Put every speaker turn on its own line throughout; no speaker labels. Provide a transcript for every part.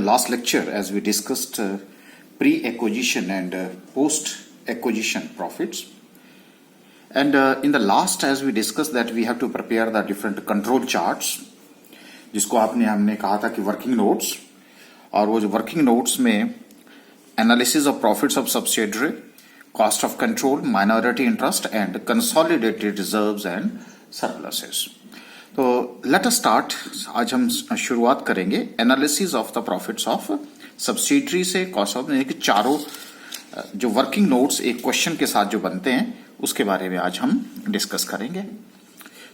last lecture, as we discussed pre-acquisition and post-acquisition profits. And in the last, as we discussed, that we have to prepare the different control charts, जिसको हमने कहा था कि working notes, और वो जो working notes में analysis of profits of subsidiary, cost of control, minority interest and consolidated reserves and surpluses. तो लेट अस स्टार्ट. आज हम शुरुआत करेंगे analysis of the profits of subsidiary से, कॉस्ट ऑफ, यानी कि चारों जो वर्किंग नोट्स एक क्वेश्चन के साथ जो बनते हैं उसके बारे में आज हम डिस्कस करेंगे.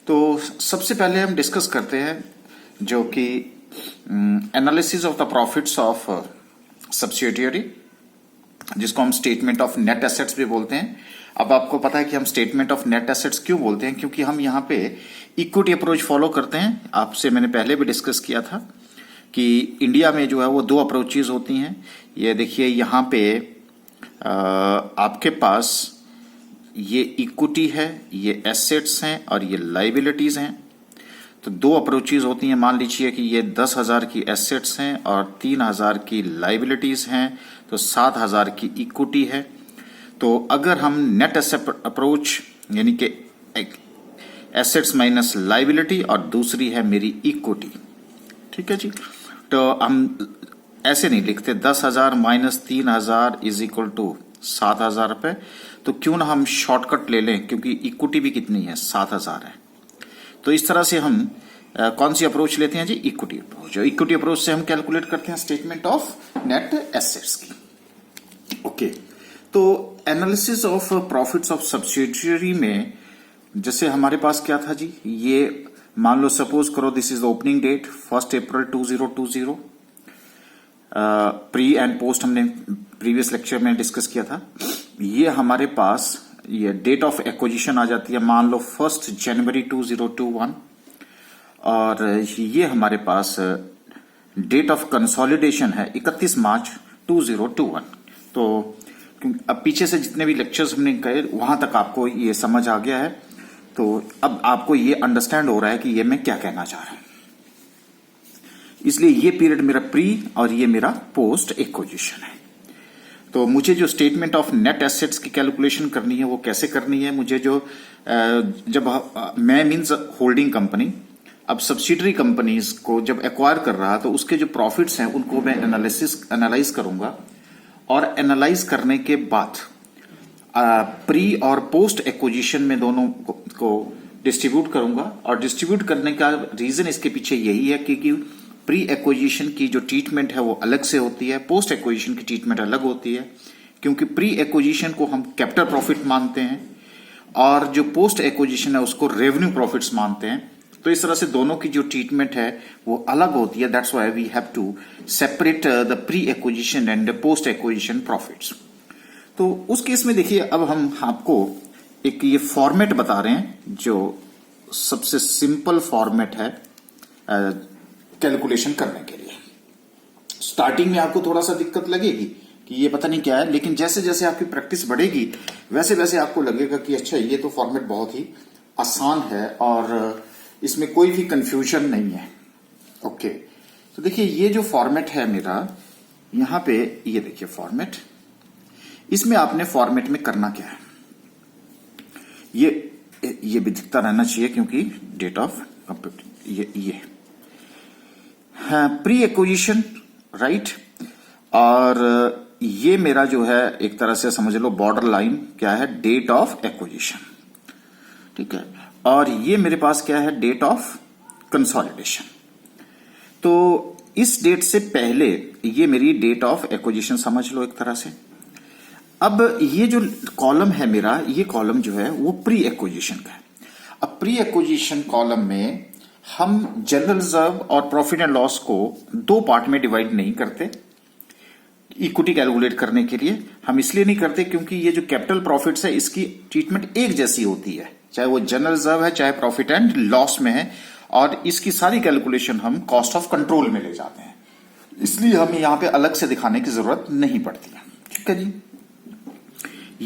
तो सबसे पहले हम डिस्कस करते हैं जो कि analysis of the profits of subsidiary, जिसको हम स्टेटमेंट ऑफ नेट एसेट्स भी बोलते हैं. अब आपको पता है कि हम स्टेटमेंट ऑफ नेट एसेट्स क्यों बोलते हैं, क्योंकि हम यहाँ पे इक्विटी अप्रोच फॉलो करते हैं. आपसे मैंने पहले भी डिस्कस किया था कि इंडिया में जो है वो दो अप्रोचेज होती हैं. ये देखिए यहाँ पे आपके पास ये इक्विटी है, ये एसेट्स हैं और ये लाइबिलिटीज हैं. तो दो अप्रोचेज होती हैं. मान लीजिए कि ये 10,000 की एसेट्स हैं और 3,000 की लाइबिलिटीज हैं, तो 7,000 की इक्विटी है. तो अगर हम नेट एसेट अप्रोच, यानी कि एसेट्स माइनस लाइबिलिटी, और दूसरी है मेरी इक्विटी, ठीक है जी. तो हम ऐसे नहीं लिखते 10,000 माइनस 3,000 इज इक्वल टू 7,000 रुपए. तो क्यों ना हम शॉर्टकट ले लें, क्योंकि इक्विटी भी कितनी है, 7,000 है. तो इस तरह से हम कौन सी अप्रोच लेते हैं जी, इक्विटी अप्रोच. इक्विटी अप्रोच से हम कैलकुलेट करते हैं स्टेटमेंट ऑफ नेट एसेट्स की. ओके. तो analysis of profits of subsidiary में जैसे हमारे पास क्या था जी, ये मान लो सपोज करो this is the opening date 1 April 2020. Pre and post हमने प्रीवियस लेक्चर में डिस्कस किया था. ये हमारे पास ये डेट ऑफ एक्विजिशन आ जाती है, मान लो 1 जनवरी 2021, और ये हमारे पास डेट ऑफ कंसोलिडेशन है 31 मार्च 2021. तो अब पीछे से जितने भी लेक्चर्स हमने कहे वहां तक आपको ये समझ आ गया है. तो अब आपको ये अंडरस्टैंड हो रहा है कि ये मैं क्या कहना चाह रहा हूं. इसलिए ये पीरियड मेरा प्री और ये मेरा पोस्ट एक्विजिशन है. तो मुझे जो स्टेटमेंट ऑफ नेट एसेट्स की कैलकुलेशन करनी है वो कैसे करनी है, मुझे जो जब मैं मीन्स होल्डिंग कंपनी अब सब्सिडियरी कंपनीज को जब एक्वायर कर रहा, तो उसके जो प्रॉफिट्स हैं उनको मैं एनालाइज करूंगा, और एनालाइज करने के बाद प्री और पोस्ट एक्विजिशन में दोनों को डिस्ट्रीब्यूट करूंगा. और डिस्ट्रीब्यूट करने का रीजन इसके पीछे यही है कि प्री एक्विजिशन की जो ट्रीटमेंट है वो अलग से होती है, पोस्ट एक्विजिशन की ट्रीटमेंट अलग होती है. क्योंकि प्री एक्विजिशन को हम कैपिटल प्रॉफिट मानते हैं और जो पोस्ट एक्विजिशन है उसको रेवेन्यू प्रॉफिट्स मानते हैं. तो इस तरह से दोनों की जो ट्रीटमेंट है वो अलग होती है. That's why we have to separate the pre acquisition and post acquisition profits. तो उस केस में देखिए, अब हम आपको एक ये फॉर्मेट बता रहे हैं जो सबसे सिंपल फॉर्मेट है कैलकुलेशन करने के लिए. स्टार्टिंग में आपको थोड़ा सा दिक्कत लगेगी कि ये पता नहीं क्या है, लेकिन जैसे जैसे आपकी प्रैक्टिस बढ़ेगी वैसे वैसे आपको लगेगा कि अच्छा ये तो फॉर्मेट बहुत ही आसान है और इसमें कोई भी कंफ्यूजन नहीं है. ओके. तो देखिए ये जो फॉर्मेट है मेरा, यहां पे ये देखिए फॉर्मेट, इसमें आपने फॉर्मेट में करना क्या है, ये भी दिखता रहना चाहिए क्योंकि डेट ऑफ ये प्री एक्विजिशन, राइट. और ये मेरा जो है एक तरह से समझ लो बॉर्डर लाइन क्या है, डेट ऑफ एक्विजिशन, ठीक है. और ये मेरे पास क्या है, डेट ऑफ कंसोलिडेशन. तो इस डेट से पहले ये मेरी डेट ऑफ एक्विजिशन समझ लो एक तरह से. अब ये जो कॉलम है मेरा, ये कॉलम जो है वो प्री एक्विजिशन का है. अब प्री एक्विजिशन कॉलम में हम जनरल रिजर्व और प्रॉफिट एंड लॉस को दो पार्ट में डिवाइड नहीं करते. इक्विटी कैलकुलेट करने के लिए हम इसलिए नहीं करते क्योंकि ये जो कैपिटल प्रॉफिट्स है इसकी ट्रीटमेंट एक जैसी होती है, चाहे वो जनरल रिजर्व है चाहे प्रॉफिट एंड लॉस में है, और इसकी सारी कैलकुलेशन हम कॉस्ट ऑफ कंट्रोल में ले जाते हैं. इसलिए हमें यहां पे अलग से दिखाने की जरूरत नहीं पड़ती है. ठीक है जी.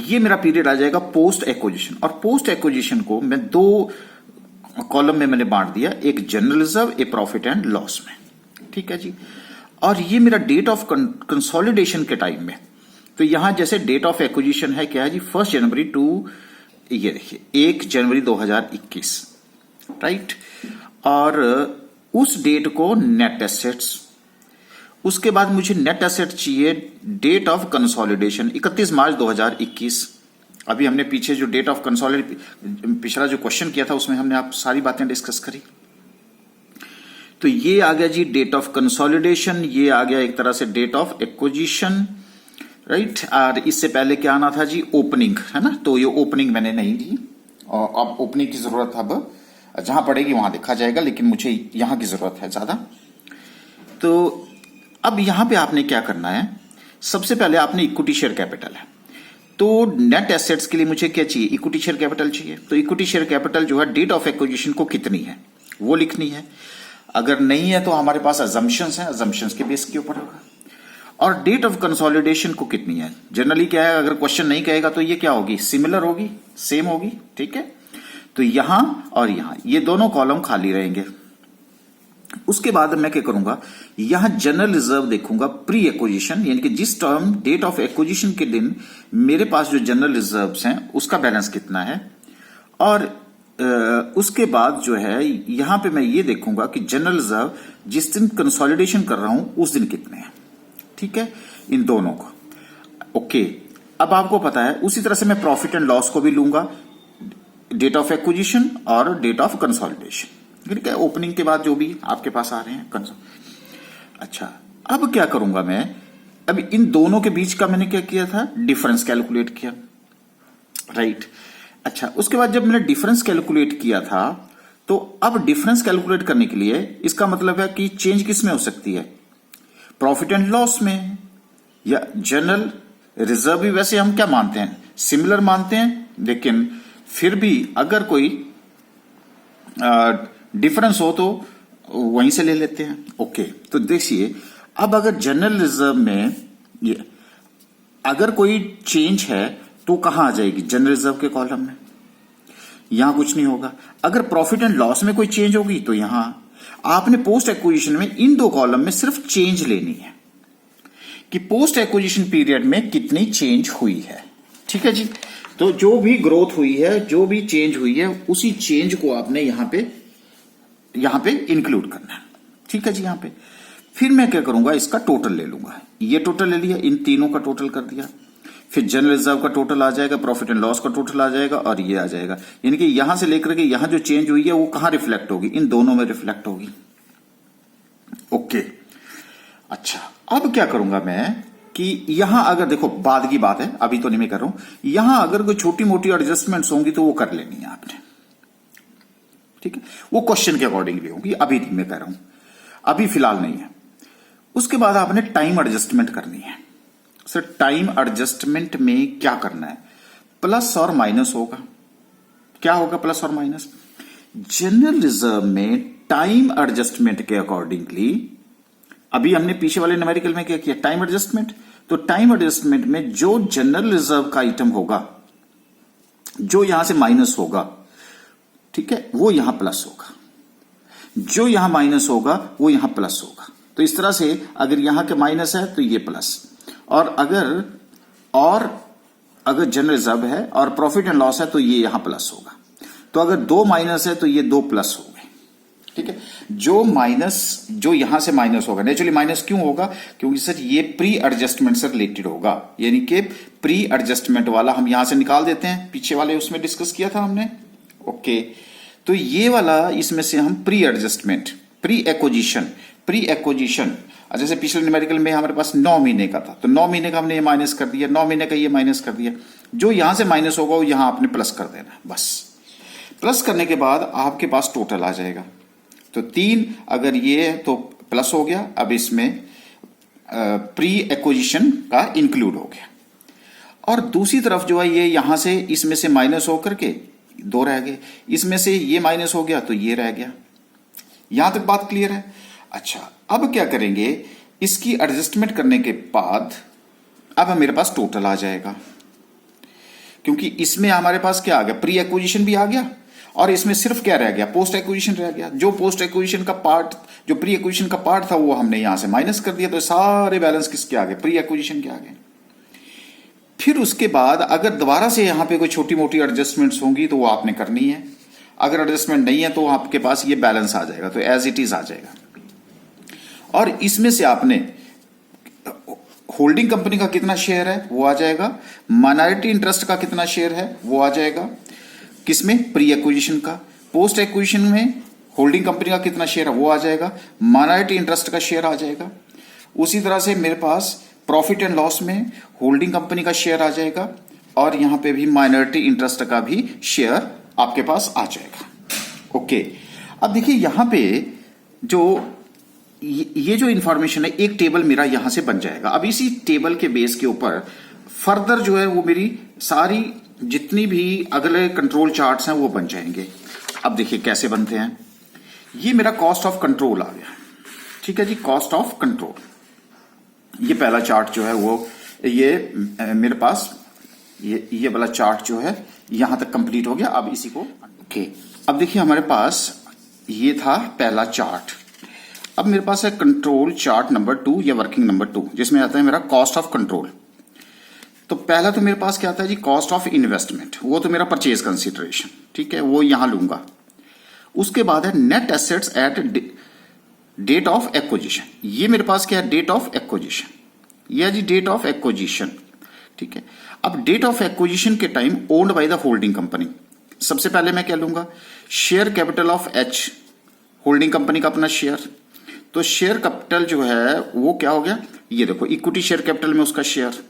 ये मेरा पीरियड आ जाएगा पोस्ट एक्विजिशन, और पोस्ट एक्विजिशन को मैं दो कॉलम में मैंने बांट दिया, एक जनरल रिजर्व, एक प्रॉफिट एंड लॉस में. ठीक है जी. और ये मेरा डेट ऑफ कंसोलिडेशन के टाइम में, तो यहां जैसे डेट ऑफ एक्विजिशन है क्या है जी, 1 जनवरी टू, ये देखिए 1 जनवरी 2021, राइट। और उस डेट को नेट एसेट्स, उसके बाद मुझे नेट एसेट चाहिए डेट ऑफ कंसोलिडेशन 31 मार्च 2021। अभी हमने पीछे जो डेट ऑफ पिछला जो क्वेश्चन किया था उसमें हमने आप सारी बातें डिस्कस करी। तो ये आ गया जी डेट ऑफ कंसोलिडेशन, ये आ गया एक तरह से डेट ऑफ एक्विजिशन, राइट। और इससे पहले क्या आना था जी, ओपनिंग, है ना। तो ये ओपनिंग मैंने नहीं दी, और अब ओपनिंग की जरूरत अब जहां पड़ेगी वहां देखा जाएगा, लेकिन मुझे यहां की जरूरत है ज्यादा। तो अब यहां पे आपने क्या करना है, सबसे पहले आपने इक्विटी शेयर कैपिटल है, तो नेट एसेट्स के लिए मुझे क्या चाहिए, इक्विटी शेयर कैपिटल चाहिए। तो इक्विटी शेयर कैपिटल जो है डेट ऑफ एक्विजिशन को कितनी है वो लिखनी है। अगर नहीं है तो हमारे पास अजम्पशंस हैं, अजम्पशंस के बेस के ऊपर होगा। और डेट ऑफ कंसोलिडेशन को कितनी है, जनरली क्या है, अगर क्वेश्चन नहीं कहेगा तो ये क्या होगी, सिमिलर होगी, सेम होगी, ठीक है। तो यहां और यहां ये दोनों कॉलम खाली रहेंगे। उसके बाद मैं क्या करूंगा, यहां जनरल रिजर्व देखूंगा प्री एक्विजिशन, यानी कि जिस टर्म डेट ऑफ एक्विजिशन के दिन मेरे पास जो जनरल रिजर्व्स हैं उसका बैलेंस कितना है। और उसके बाद जो है यहां पे मैं ये देखूंगा कि जनरल रिजर्व जिस दिन कंसोलिडेशन कर रहा हूं उस दिन कितने हैं, ठीक है, इन दोनों को। ओके, अब आपको पता है उसी तरह से मैं प्रॉफिट एंड लॉस को भी लूंगा, डेट ऑफ एक्विजिशन और डेट ऑफ कंसोलिडेशन, ठीक है, ओपनिंग के बाद जो भी आपके पास आ रहे हैं। अच्छा, अब क्या करूंगा मैं, अब इन दोनों के बीच का मैंने क्या किया था, डिफरेंस कैलकुलेट किया, राइट। अच्छा, उसके बाद जब मैंने डिफरेंस कैलकुलेट किया था, तो अब डिफरेंस कैलकुलेट करने के लिए इसका मतलब है कि चेंज किस में हो सकती है, प्रॉफिट एंड लॉस में, या जनरल रिजर्व भी वैसे हम क्या मानते हैं, सिमिलर मानते हैं, लेकिन फिर भी अगर कोई डिफरेंस हो तो वहीं से ले लेते हैं। ओके, तो देखिए अब अगर जनरल रिजर्व में ये अगर कोई चेंज है तो कहां आ जाएगी, जनरल रिजर्व के कॉलम में, यहां कुछ नहीं होगा। अगर प्रॉफिट एंड लॉस में कोई चेंज होगी तो यहां आपने पोस्ट एक्विजिशन में इन दो कॉलम में सिर्फ चेंज लेनी है कि पोस्ट एक्विजिशन पीरियड में कितनी चेंज हुई है, ठीक है जी। तो जो भी ग्रोथ हुई है, जो भी चेंज हुई है, उसी चेंज को आपने यहां पे इंक्लूड करना है, ठीक है जी। यहां पे फिर मैं क्या करूंगा, इसका टोटल ले लूंगा, ये टोटल ले लिया, इन तीनों का टोटल कर दिया, फिर जनरल रिजर्व का टोटल आ जाएगा, प्रॉफिट एंड लॉस का टोटल आ जाएगा, और ये आ जाएगा। यानी कि यहां से लेकर के यहां जो चेंज हुई है वो कहां रिफ्लेक्ट होगी, इन दोनों में रिफ्लेक्ट होगी। ओके, अच्छा, अब क्या करूंगा मैं कि यहां अगर देखो बाद की बात है, अभी तो नहीं मैं कर रहा हूं, यहां अगर कोई छोटी मोटी एडजस्टमेंट्स होंगी तो वो कर लेनी है आपने, ठीक है, वो क्वेश्चन के अकॉर्डिंगली होगी, अभी नहीं मैं कह रहा हूं, अभी फिलहाल नहीं है। उसके बाद आपने टाइम एडजस्टमेंट करनी है। सर टाइम एडजस्टमेंट में क्या करना है, प्लस और माइनस होगा। क्या होगा प्लस और माइनस, जनरल रिजर्व में टाइम एडजस्टमेंट के अकॉर्डिंगली, अभी हमने पीछे वाले न्यूमेरिकल में क्या किया, टाइम एडजस्टमेंट, तो टाइम एडजस्टमेंट में जो जनरल रिजर्व का आइटम होगा, जो यहां से माइनस होगा, ठीक है, वो यहां प्लस होगा, जो यहां माइनस होगा वो यहां प्लस होगा। तो इस तरह से अगर यहां के माइनस है तो ये प्लस, और अगर जनरल रिजर्व है और प्रॉफिट एंड लॉस है तो ये यहां प्लस होगा। तो अगर दो माइनस है तो ये दो प्लस हो गए, ठीक है। जो यहां से माइनस होगा, नेचुरली माइनस क्यों होगा, क्योंकि सर ये प्री एडजस्टमेंट से रिलेटेड होगा, यानी कि प्री एडजस्टमेंट वाला हम यहां से निकाल देते हैं, पीछे वाले उसमें डिस्कस किया था हमने। ओके, तो ये वाला इसमें से हम प्री एडजस्टमेंट, प्री एक्विजिशन, जैसे पिछले न्यूमेरिकल में हमारे पास 9 महीने का था, तो 9 महीने का हमने ये माइनस कर दिया, 9 महीने का ये माइनस कर दिया, जो यहां से माइनस होगा वो यहां आपने प्लस कर देना, बस। प्लस करने के बाद आपके पास टोटल आ जाएगा। तो 3 अगर ये है तो प्लस हो गया, अब इसमें प्री एक्विजिशन का इंक्लूड हो गया। और दूसरी तरफ जो है ये यहां से इसमें से माइनस होकर के 2 रह गए, इसमें से ये माइनस हो गया तो ये रह गया। यहां तक बात क्लियर है। अच्छा, अब क्या करेंगे, इसकी एडजस्टमेंट करने के बाद अब मेरे पास टोटल आ जाएगा, क्योंकि इसमें हमारे पास क्या आ गया, प्री एक्विजिशन भी आ गया और इसमें सिर्फ क्या रह गया, पोस्ट एक्विजिशन रह गया। जो पोस्ट एक्विजिशन का पार्ट, जो प्री एक्विजिशन का पार्ट था वो हमने यहां से माइनस कर दिया, तो सारे बैलेंस किसके आ गए, प्री एक्विजिशन के आ गए। फिर उसके बाद अगर दोबारा से यहां पे कोई छोटी मोटी एडजस्टमेंट्स होंगी तो वो आपने करनी है। अगर एडजस्टमेंट नहीं है तो आपके पास ये बैलेंस आ जाएगा, तो एज इट इज आ जाएगा। और इसमें से आपने होल्डिंग कंपनी का कितना शेयर है वो आ जाएगा, माइनॉरिटी इंटरेस्ट का कितना शेयर है वो आ जाएगा, किसमें, प्री एक्विजिशन का। पोस्ट एक्विजिशन में होल्डिंग कंपनी का कितना शेयर है वो आ जाएगा, माइनॉरिटी इंटरेस्ट का शेयर आ जाएगा। उसी तरह से मेरे पास प्रॉफिट एंड लॉस में होल्डिंग कंपनी का शेयर आ जाएगा, और यहां पे भी माइनॉरिटी इंटरेस्ट का भी शेयर आपके पास आ जाएगा। ओके, अब देखिए यहां पे जो ये जो इंफॉर्मेशन है, एक टेबल मेरा यहां से बन जाएगा। अब इसी टेबल के बेस के ऊपर फर्दर जो है वो मेरी सारी जितनी भी अगले कंट्रोल चार्ट्स हैं वो बन जाएंगे। अब देखिए कैसे बनते हैं। ये मेरा कॉस्ट ऑफ कंट्रोल आ गया, ठीक है जी, कॉस्ट ऑफ कंट्रोल। ये पहला चार्ट जो है वो ये मेरे पास ये वाला चार्ट जो है यहां तक कंप्लीट हो गया। अब इसी को ओके, अब देखिए हमारे पास ये था पहला चार्ट। अब मेरे पास है कंट्रोल चार्ट नंबर 2 या वर्किंग नंबर 2, जिसमें आता है मेरा कॉस्ट ऑफ कंट्रोल। तो पहला तो मेरे पास क्या आता है जी, कॉस्ट ऑफ इन्वेस्टमेंट, वो तो मेरा परचेज कंसिडरेशन, ठीक है, वो यहां लूंगा। उसके बाद है net assets at date of acquisition. ये मेरे पास क्या है, डेट ऑफ एक्विजिशन, यह जी डेट ऑफ एक्विजिशन, ठीक है। अब डेट ऑफ एक्विजिशन के time owned by the holding company. सबसे पहले मैं क्या लूंगा, share capital of H, holding company का अपना शेयर। तो शेयर कैपिटल जो है वो क्या हो गया, ये देखो इक्विटी शेयर कैपिटल में उसका शेयर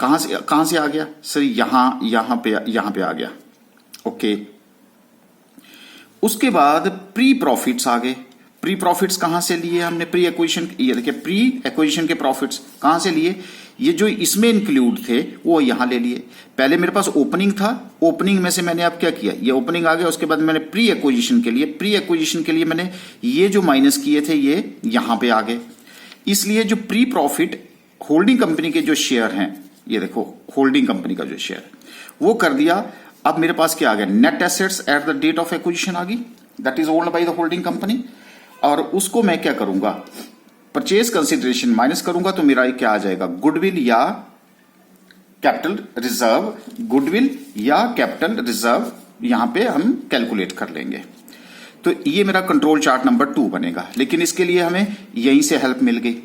कहां से आ गया सर, यहां पे आ गया। ओके, उसके बाद प्री प्रॉफिट्स आ गए। प्री प्रॉफिट्स कहां से लिए हमने, प्री एक्विजिशन, ये देखिए प्री एक्विजिशन के प्रॉफिट्स कहां से लिए, ये जो इसमें इंक्लूड थे वो यहां ले लिए। पहले मेरे पास ओपनिंग था, ओपनिंग में से मैंने अब क्या किया, ये ओपनिंग आ गया। उसके बाद मैंने प्री एक्विजिशन के लिए मैंने ये जो माइनस किए थे ये यहां पे आ गए। इसलिए जो प्री प्रॉफिट होल्डिंग कंपनी के जो शेयर हैं, ये देखो होल्डिंग कंपनी का जो शेयर वो कर दिया। अब मेरे पास क्या आ गया, net assets at the date of acquisition आ गई, that is owned by the holding company. और उसको मैं क्या करूंगा, परचेज कंसिडरेशन माइनस करूंगा, तो मेरा क्या आ जाएगा, गुडविल या कैपिटल रिजर्व, गुडविल या कैपिटल रिजर्व यहां पे हम कैलकुलेट कर लेंगे। तो ये मेरा कंट्रोल चार्ट नंबर 2 बनेगा, लेकिन इसके लिए हमें यहीं से हेल्प मिल गई।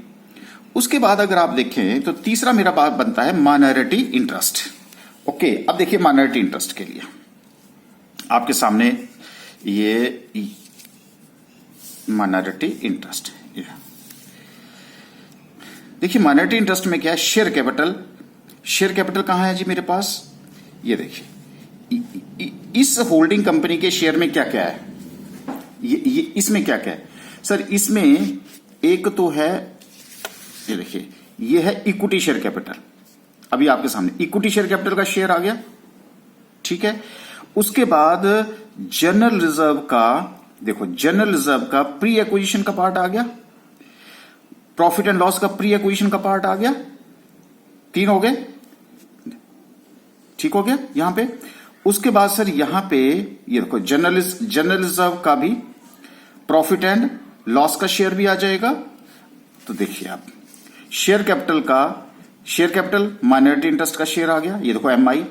उसके बाद अगर आप देखें तो तीसरा मेरा बात बनता है माइनॉरिटी इंटरेस्ट। ओके, अब देखिए माइनॉरिटी इंटरेस्ट के लिए आपके सामने ये माइनॉरिटी इंटरेस्ट, देखिए माइनॉरिटी इंटरेस्ट में क्या है, शेयर कैपिटल। शेयर कैपिटल कहां है जी मेरे पास, ये देखिए इस होल्डिंग कंपनी के शेयर में क्या क्या है, ये इसमें क्या क्या है सर, इसमें एक तो है, ये देखिए ये है इक्विटी शेयर कैपिटल। अभी आपके सामने इक्विटी शेयर कैपिटल का शेयर आ गया, ठीक है। उसके बाद जनरल रिजर्व का, देखो जनरल रिजर्व का प्री एक्विजिशन का पार्ट आ गया, प्रॉफिट एंड लॉस का प्री एक्विजिशन का पार्ट आ गया, 3 हो गए, ठीक हो गया यहां पे। उसके बाद सर यहां पे ये देखो जनरल रिजर्व का भी प्रॉफिट एंड लॉस का शेयर भी आ जाएगा। तो देखिए आप शेयर कैपिटल माइनॉरिटी इंटरेस्ट का शेयर आ गया, ये देखो MI।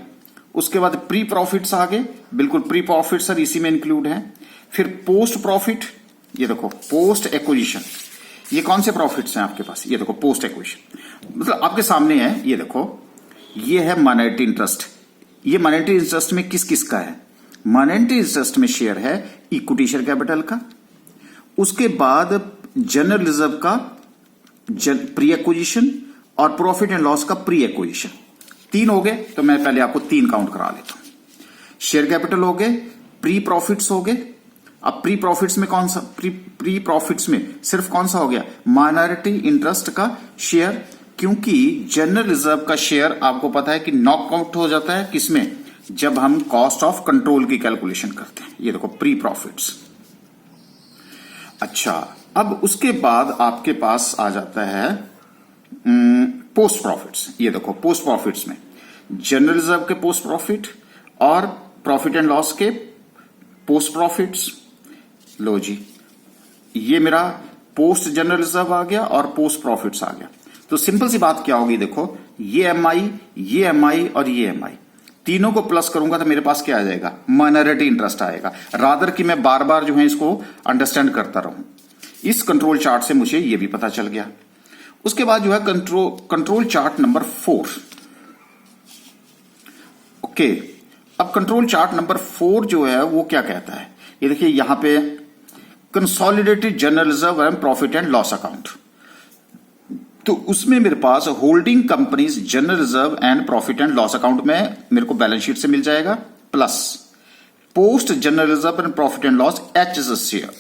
उसके बाद प्री प्रॉफिट्स आ गए, बिल्कुल प्री प्रॉफिट सर इसी में इंक्लूड है। फिर पोस्ट प्रॉफिट, ये देखो पोस्ट एक्विजिशन, ये कौन से प्रॉफिट्स हैं आपके पास, ये देखो पोस्ट एक्विजिशन, मतलब आपके सामने है, ये देखो ये है माइनॉरिटी इंटरेस्ट। ये माइनॉरिटी इंटरेस्ट में किस किस का है, माइनॉरिटी इंटरेस्ट में शेयर है इक्विटी शेयर कैपिटल का, उसके बाद जनरल रिजर्व का प्री एक्विजिशन और प्रॉफिट एंड लॉस का प्री एक्विजिशन। 3 हो गए, तो मैं पहले आपको 3 काउंट करा लेता हूं। शेयर कैपिटल हो गए, प्री प्रॉफिट्स हो गए। अब प्री प्रॉफिट्स में कौन सा, प्री प्रॉफिट्स में सिर्फ कौन सा हो गया, माइनॉरिटी इंटरेस्ट का शेयर, क्योंकि जनरल रिजर्व का शेयर आपको पता है कि नॉकआउट हो जाता है किसमें, जब हम कॉस्ट ऑफ कंट्रोल की कैलकुलेशन करते हैं। ये देखो प्री प्रॉफिट्स। अच्छा, अब उसके बाद आपके पास आ जाता है पोस्ट प्रॉफिट्स। ये देखो पोस्ट प्रॉफिट्स में जनरल रिजर्व के पोस्ट प्रॉफिट और प्रॉफिट एंड लॉस के पोस्ट प्रॉफिट्स, लो जी ये मेरा पोस्ट जनरल रिजर्व आ गया और पोस्ट प्रॉफिट्स आ गया। तो सिंपल सी बात क्या होगी, देखो ये एमआई और ये एमआई तीनों को प्लस करूंगा तो मेरे पास क्या आ जाएगा, माइनॉरिटी इंटरेस्ट आएगा। रादर कि मैं बार बार जो है इसको अंडरस्टैंड करता रहूं। इस कंट्रोल चार्ट से मुझे ये भी पता चल गया। उसके बाद जो है कंट्रोल चार्ट नंबर 4। ओके, अब कंट्रोल चार्ट नंबर 4 जो है वो क्या कहता है, ये देखिए यहां पे consolidated general reserve and profit and loss account. तो उसमें मेरे पास holding companies general reserve and profit and loss account में मेरे को बैलेंस शीट से मिल जाएगा, plus post general reserve and profit and loss H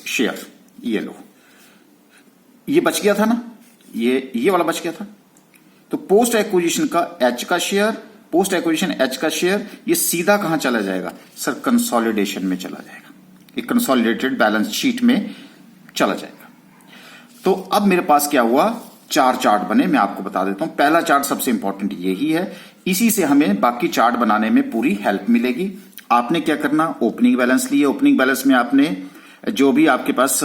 share, ये लो ये बच गया था ना, ये वाला बच गया था। तो पोस्ट एक्विजिशन का एच का शेयर, पोस्ट एक्विजिशन एच का शेयर, ये सीधा कहां चला जाएगा सर, कंसोलिडेशन में चला जाएगा, ये कंसोलिडेटेड बैलेंस शीट में चला जाएगा। तो अब मेरे पास क्या हुआ, 4 चार्ट बने। मैं आपको बता देता हूं, पहला चार्ट सबसे इंपॉर्टेंट यही है, इसी से हमें बाकी चार्ट बनाने में पूरी हेल्प मिलेगी। आपने क्या करना, ओपनिंग बैलेंस लिए, ओपनिंग बैलेंस में आपने जो भी आपके पास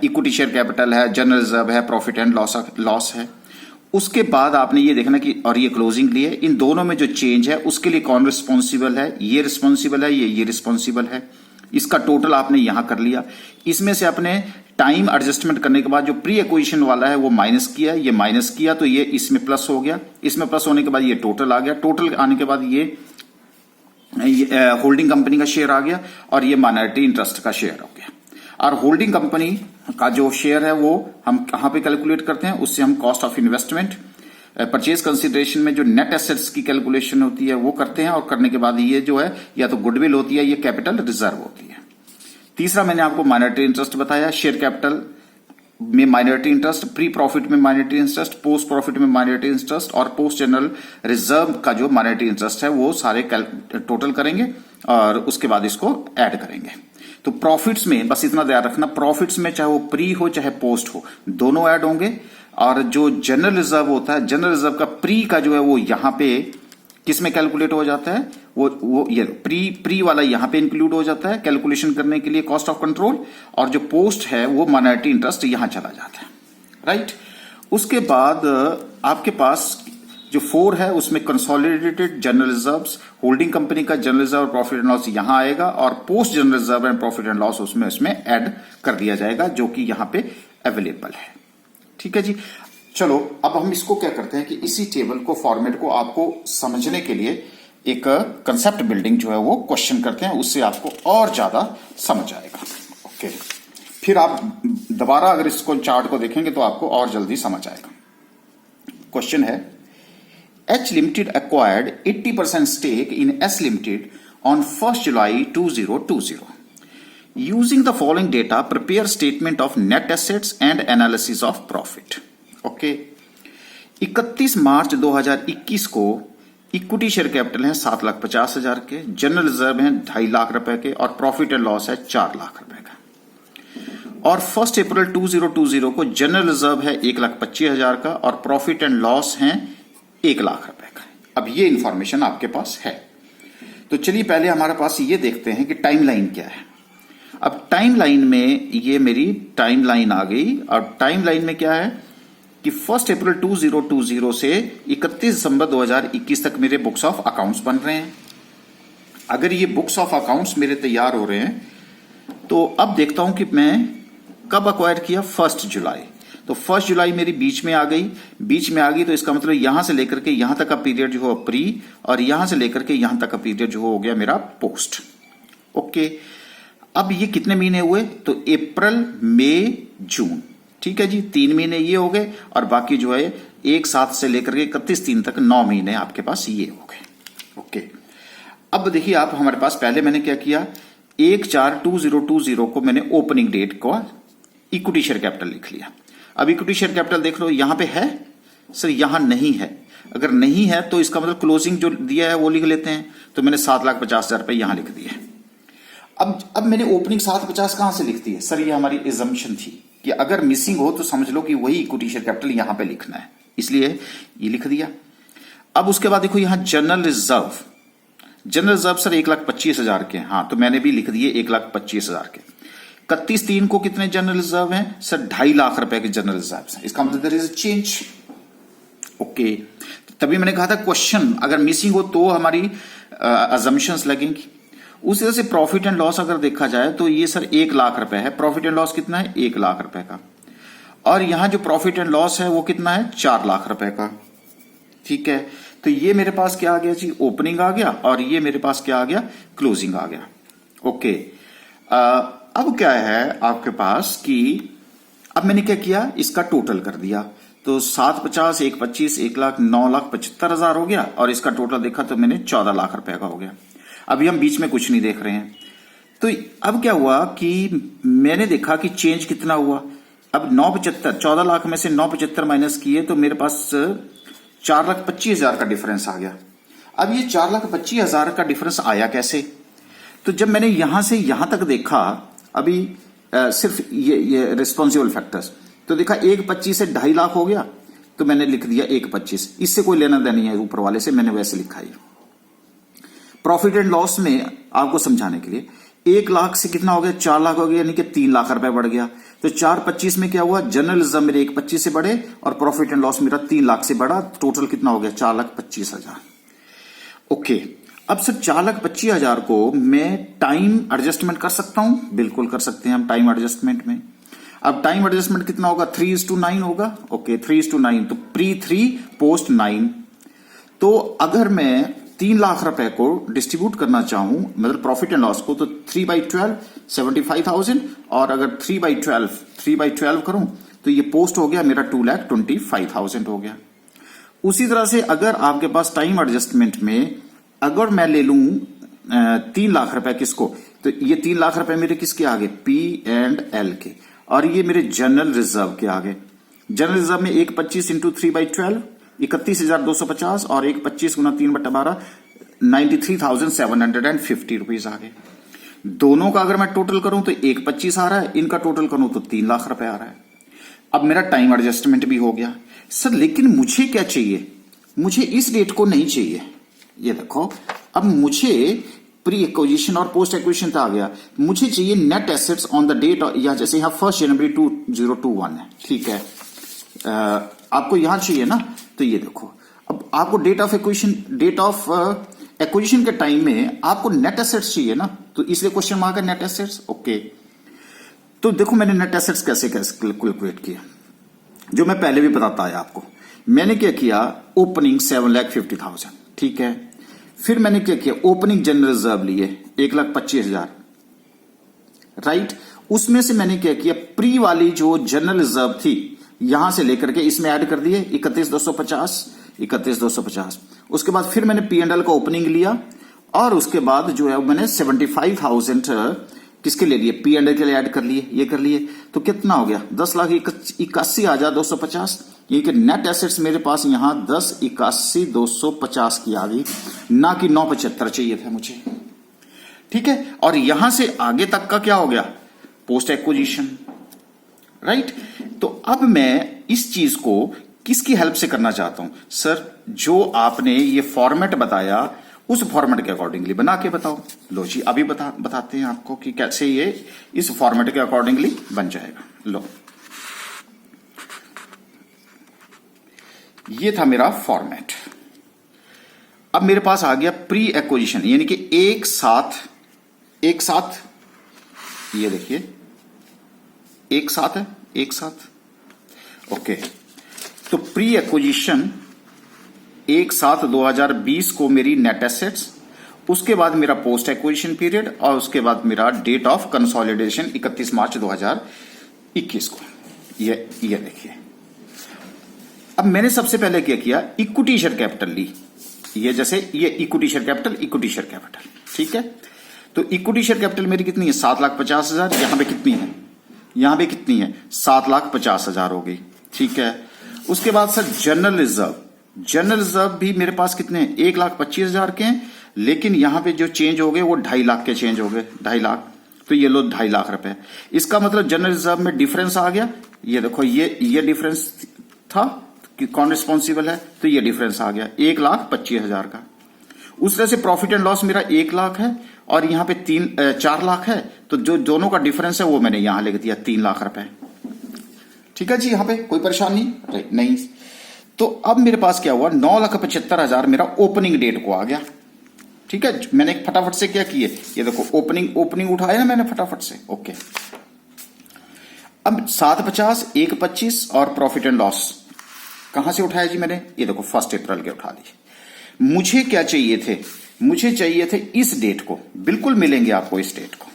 इक्विटी शेयर कैपिटल है, जनरल रिजर्व है, प्रॉफिट एंड लॉस है, उसके बाद आपने ये देखना कि और ये क्लोजिंग लिए, इन दोनों में जो चेंज है उसके लिए कौन रिस्पॉन्सिबल है, ये रिस्पॉन्सिबल है, ये रिस्पॉन्सिबल है। इसका टोटल आपने यहां कर लिया। इसमें से अपने टाइम एडजस्टमेंट करने के बाद जो प्री एक्विजिशन वाला है वो माइनस किया, ये माइनस किया तो ये इसमें प्लस हो गया, इसमें प्लस होने के बाद ये टोटल आ गया, टोटल आने के बाद ये होल्डिंग कंपनी का शेयर आ गया और ये माइनॉरिटी इंटरेस्ट का शेयर हो गया। और होल्डिंग कंपनी का जो शेयर है वो हम कहां पे कैलकुलेट करते हैं, उससे हम cost of investment, purchase consideration में जो नेट एसेट्स की कैलकुलेशन होती है वो करते हैं, और करने के बाद ये जो है या तो गुडविल होती है, ये कैपिटल रिजर्व होती है। तीसरा मैंने आपको माइनॉरिटी इंटरेस्ट बताया, शेयर कैपिटल में माइनॉरिटी इंटरेस्ट, प्री प्रॉफिट में माइनॉरिटी इंटरेस्ट, पोस्ट प्रॉफिट में माइनॉरिटी इंटरेस्ट और पोस्ट जनरल रिजर्व का जो माइनॉरिटी इंटरेस्ट है वो सारे टोटल करेंगे और उसके बाद इसको ऐड करेंगे। तो प्रॉफिट्स में बस इतना ध्यान रखना, प्रॉफिट्स में चाहे वो प्री हो चाहे पोस्ट हो, दोनों ऐड होंगे। और जो जनरल रिजर्व होता है, जनरल रिजर्व का प्री का जो है वो यहां पे किस में कैलकुलेट हो जाता है, वो ये प्री वाला यहां पे इंक्लूड हो जाता है कैलकुलेशन करने के लिए कॉस्ट ऑफ कंट्रोल, और जो पोस्ट है वो माइनॉरिटी इंटरेस्ट यहां चला जाता है, राइट। उसके बाद आपके पास जो 4 है उसमें consolidated general reserves, holding company का general reserve profit and loss यहां आएगा, और post general reserve and profit and loss उसमें ऐड कर दिया जाएगा जो कि यहां पे अवेलेबल है। ठीक है जी, चलो अब हम इसको क्या करते हैं कि इसी टेबल को, फॉर्मेट को आपको समझने के लिए एक कंसेप्ट बिल्डिंग जो है वो क्वेश्चन करते हैं, उससे आपको और ज्यादा समझ आएगा। ओके, फिर आप दोबारा अगर इसको चार्ट को देखेंगे तो आपको और जल्दी समझ आएगा। क्वेश्चन है, H Limited acquired 80% stake in S Limited on 1st July 2020. Using the following data, prepare statement of net assets and analysis of profit. Okay. 31 मार्च 2021 को इक्विटी शेयर कैपिटल है 7,50,000 के, जनरल रिजर्व है 2.5 लाख रुपए के, और प्रॉफिट एंड लॉस है 4 लाख रुपए का। और 1 अप्रैल 2020 को जनरल रिजर्व है 1,25,000 का और प्रॉफिट एंड लॉस है 1 लाख रुपए का। अब ये इंफॉर्मेशन आपके पास है, तो चलिए पहले हमारे पास ये देखते हैं कि टाइमलाइन क्या है। अब टाइमलाइन में ये मेरी टाइमलाइन आ गई, और टाइमलाइन में क्या है कि 1 अप्रैल 2020 से 31 दिसंबर 2021 तक मेरे बुक्स ऑफ अकाउंट्स बन रहे हैं। अगर ये बुक्स ऑफ अकाउंट्स मेरे तैयार हो रहे हैं तो अब देखता हूं कि मैं कब अक्वायर किया, 1 जुलाई। तो 1 जुलाई मेरी बीच में आ गई, तो इसका मतलब यहां से लेकर के यहां तक का पीरियड जो है प्री, और यहां से लेकर के यहां तक का पीरियड जो हो गया मेरा पोस्ट। ओके, अब ये कितने महीने हुए, तो अप्रैल, मई, जून, ठीक है जी, 3 महीने ये हो गए, और बाकी जो है 1/7 से लेकर के 31/3 तक 9 महीने आपके पास ये हो गए। ओके, अब देखिए आप, हमारे पास पहले मैंने क्या किया, 1/4/2020 को मैंने ओपनिंग डेट को इक्विटी शेयर कैपिटल लिख लिया। अब इक्विटी शेयर कैपिटल देख लो, यहां पे है सर, यहां नहीं है। अगर नहीं है तो इसका मतलब क्लोजिंग जो दिया है वो लिख लेते हैं, तो मैंने 7,50,000 रुपए यहां लिख दिए। अब मैंने ओपनिंग 750 कहां से लिख दी है सर, ये हमारी एजम्पशन थी कि अगर मिसिंग हो तो समझ लो कि वही इक्विटी शेयर कैपिटल यहां पे लिखना है, इसलिए ये लिख दिया। अब उसके बाद देखो यहां जनरल जनरल रिजर्व सर 1,25,000 के, हाँ तो मैंने भी लिख दिए 1,25,000 के। 31/3 को कितने जनरल रिजर्व हैं सर? 2.5 लाख रुपए के जनरल रिजर्व हैं। इसका मतलब there is a change. Okay, तभी मैंने कहा था क्वेश्चन अगर मिसिंग हो तो हमारी अजम्पशंस लगेंगी। उसी तरह से प्रॉफिट एंड लॉस अगर देखा जाए तो ये सर 1 लाख रुपए है। प्रॉफिट एंड लॉस कितना है? 1 लाख रुपए का। और यहां जो प्रॉफिट एंड लॉस है वो कितना है? 4 लाख रुपए का। ठीक है, तो ये मेरे पास क्या आ गया जी? ओपनिंग आ गया, और ये मेरे पास क्या आ गया? क्लोजिंग आ गया। ओके, अब क्या है आपके पास कि अब मैंने क्या किया? इसका टोटल कर दिया। तो 750, 125, 1,09,75,000 हो गया, और इसका टोटल देखा तो मैंने 14 लाख रुपए का हो गया। अभी हम बीच में कुछ नहीं देख रहे हैं। तो अब क्या हुआ कि मैंने देखा कि चेंज कितना हुआ। अब 975, 14 लाख में से 975 माइनस किए तो मेरे पास 4,25,000 का डिफरेंस आ गया। अब ये 4,25,000 का डिफरेंस आया कैसे? तो जब मैंने यहां से यहां तक देखा, अभी सिर्फ ये रिस्पॉन्सिबल फैक्टर्स, तो देखा 1,25 से 2.5 लाख हो गया, तो मैंने लिख दिया 1,25। इससे कोई लेना देना नहीं है ऊपर वाले से, मैंने वैसे लिखा है। प्रॉफिट एंड लॉस में आपको समझाने के लिए 1 लाख से कितना हो गया? 4 लाख हो गया, यानी कि 3 लाख रुपए बढ़ गया। तो 4,25 में क्या हुआ? जनरल रिजर्व मेरे 1,25 से बढ़े और प्रॉफिट एंड लॉस मेरा 3 लाख से बढ़ा। टोटल कितना हो गया? 4,25,000। ओके, अब सर 4,25,000 को मैं टाइम एडजस्टमेंट कर सकता हूं? बिल्कुल कर सकते हैं हम टाइम एडजस्टमेंट में। अब टाइम एडजस्टमेंट कितना होगा? 3:9 होगा। ओके, 3:9, तो प्री 3 पोस्ट 9। तो अगर मैं 3 लाख रुपए को डिस्ट्रीब्यूट करना चाहूं, मतलब प्रॉफिट एंड लॉस को, तो 3/12 75,000, और अगर 3/12 करूं तो ये पोस्ट हो गया मेरा 2,25,000 हो गया। उसी तरह से अगर आपके पास टाइम एडजस्टमेंट में अगर मैं ले लूं 3 लाख रुपए किसको, तो ये 3 लाख रुपए मेरे किसके आगे? P&L के, और ये मेरे जनरल रिजर्व के आगे। जनरल रिजर्व में 1,25 इंटू 3/12 31,250, और 1,25 गुना 3/12 93,750 रुपीज आ गए। दोनों का अगर मैं टोटल करूं तो 1,25 आ रहा है, इनका टोटल करूं तो 3 लाख रुपए आ रहा है। अब मेरा टाइम एडजस्टमेंट भी हो गया सर, लेकिन मुझे क्या चाहिए? मुझे इस डेट को नहीं चाहिए। ये देखो, अब मुझे प्री एक्विजिशन और पोस्ट एक्विजिशन तो आ गया, मुझे चाहिए net assets on the date, या जैसे यहां 1 जनवरी 2021 है, ठीक है, आपको यहां चाहिए ना। तो ये देखो, अब आपको डेट ऑफ एक्विजिशन के टाइम में आपको नेट एसेट्स चाहिए ना, तो इसलिए क्वेश्चन मार्क है नेट एसेट्स। ओके, तो देखो मैंने नेट एसेट्स कैसे कैलकुलेट किया, जो मैं पहले भी बताता आया आपको। मैंने क्या किया? ओपनिंग 7,50,000, ठीक है। फिर मैंने क्या किया? ओपनिंग जनरल रिजर्व लिए 1,25,000, राइट। उसमें से मैंने क्या किया? प्री वाली जो जनरल रिजर्व थी यहां से लेकर के इसमें ऐड कर दिए 31,250। उसके बाद फिर मैंने P&L का ओपनिंग लिया, और उसके बाद जो है मैंने 75,000 किसके ले लिए? P&L के लिए ऐड कर लिए, ये कर लिए। तो कितना हो गया? 10,81,250। ये कि नेट एसेट्स मेरे पास यहां 10,81,250 की आ गई, ना कि 975 चाहिए था मुझे, ठीक है। और यहां से आगे तक का क्या हो गया? Post acquisition, right. तो अब मैं इस चीज को किसकी हेल्प से करना चाहता हूं सर? जो आपने ये फॉर्मेट बताया उस फॉर्मेट के अकॉर्डिंगली बना के बताओ। लो जी, अभी बताते हैं आपको कि कैसे ये इस फॉर्मेट के अकॉर्डिंगली बन जाएगा। लो, ये था मेरा फॉर्मेट। अब मेरे पास आ गया प्री एक्विजिशन, यानी कि एक साथ ये देखिए एक साथ है, एक साथ। ओके, तो प्री एक्विजिशन एक साथ 2020 को मेरी नेट एसेट्स, उसके बाद मेरा पोस्ट एक्विजिशन पीरियड, और उसके बाद मेरा डेट ऑफ कंसोलिडेशन 31 मार्च 2021 को। ये देखिए, अब मैंने सबसे पहले क्या किया? इक्विटी शेयर कैपिटल ली। ये जैसे ये इक्विटी शेयर कैपिटल, ठीक है। तो इक्विटी शेयर कैपिटल मेरी कितनी है? 7,50,000। यहां पे कितनी है? 7,50,000 हो गई, ठीक है। उसके बाद सर जनरल रिजर्व भी मेरे पास कितने हैं? 1,25,000 के हैं, लेकिन यहां पे जो चेंज हो गए वो 2.5 लाख के चेंज हो गए, 2.5 लाख। तो ये लो 2.5 लाख रुपए। इसका मतलब जनरल रिजर्व में डिफरेंस आ गया। ये देखो, ये डिफरेंस था कि कौन रिस्पॉन्सिबल है, तो ये डिफरेंस आ गया 1,25,000 का। उस तरह से प्रॉफिट एंड लॉस मेरा 1 लाख है और यहाँ पे 4 लाख है, तो जो दोनों का डिफरेंस है वो मैंने यहां लिख दिया 3 लाख रुपए। ठीक है जी, यहां पे कोई परेशानी नहीं। तो अब मेरे पास क्या हुआ, 9,75,000 मेरा ओपनिंग डेट को आ गया। ठीक है, मैंने फटाफट से क्या किए, ये देखो ओपनिंग उठाया ना मैंने फटाफट से। ओके, अब 750, 125 और प्रॉफिट एंड लॉस कहां से उठाया जी मैंने, ये देखो 1 अप्रैल के उठा लिए। मुझे क्या चाहिए थे, मुझे चाहिए थे इस डेट को, बिल्कुल मिलेंगे आपको इस डेट को।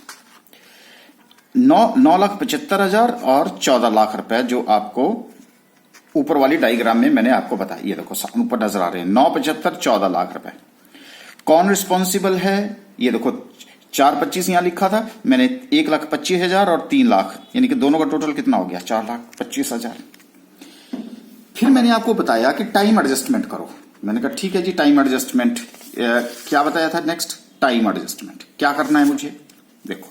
9,75,000 और 14 लाख रुपए जो आपको ऊपर वाली डायग्राम में मैंने आपको बताया, ये देखो ऊपर नजर आ रहे हैं 9,75,000 14 लाख रुपए। कौन रिस्पॉन्सिबल है, ये देखो 425 यहां लिखा था मैंने, 1,25,000 और 3 लाख, यानी कि दोनों का टोटल कितना हो गया 4,25,000। फिर मैंने आपको बताया कि टाइम एडजस्टमेंट करो। मैंने कहा ठीक है जी, टाइम एडजस्टमेंट क्या बताया था, नेक्स्ट टाइम एडजस्टमेंट क्या करना है मुझे। देखो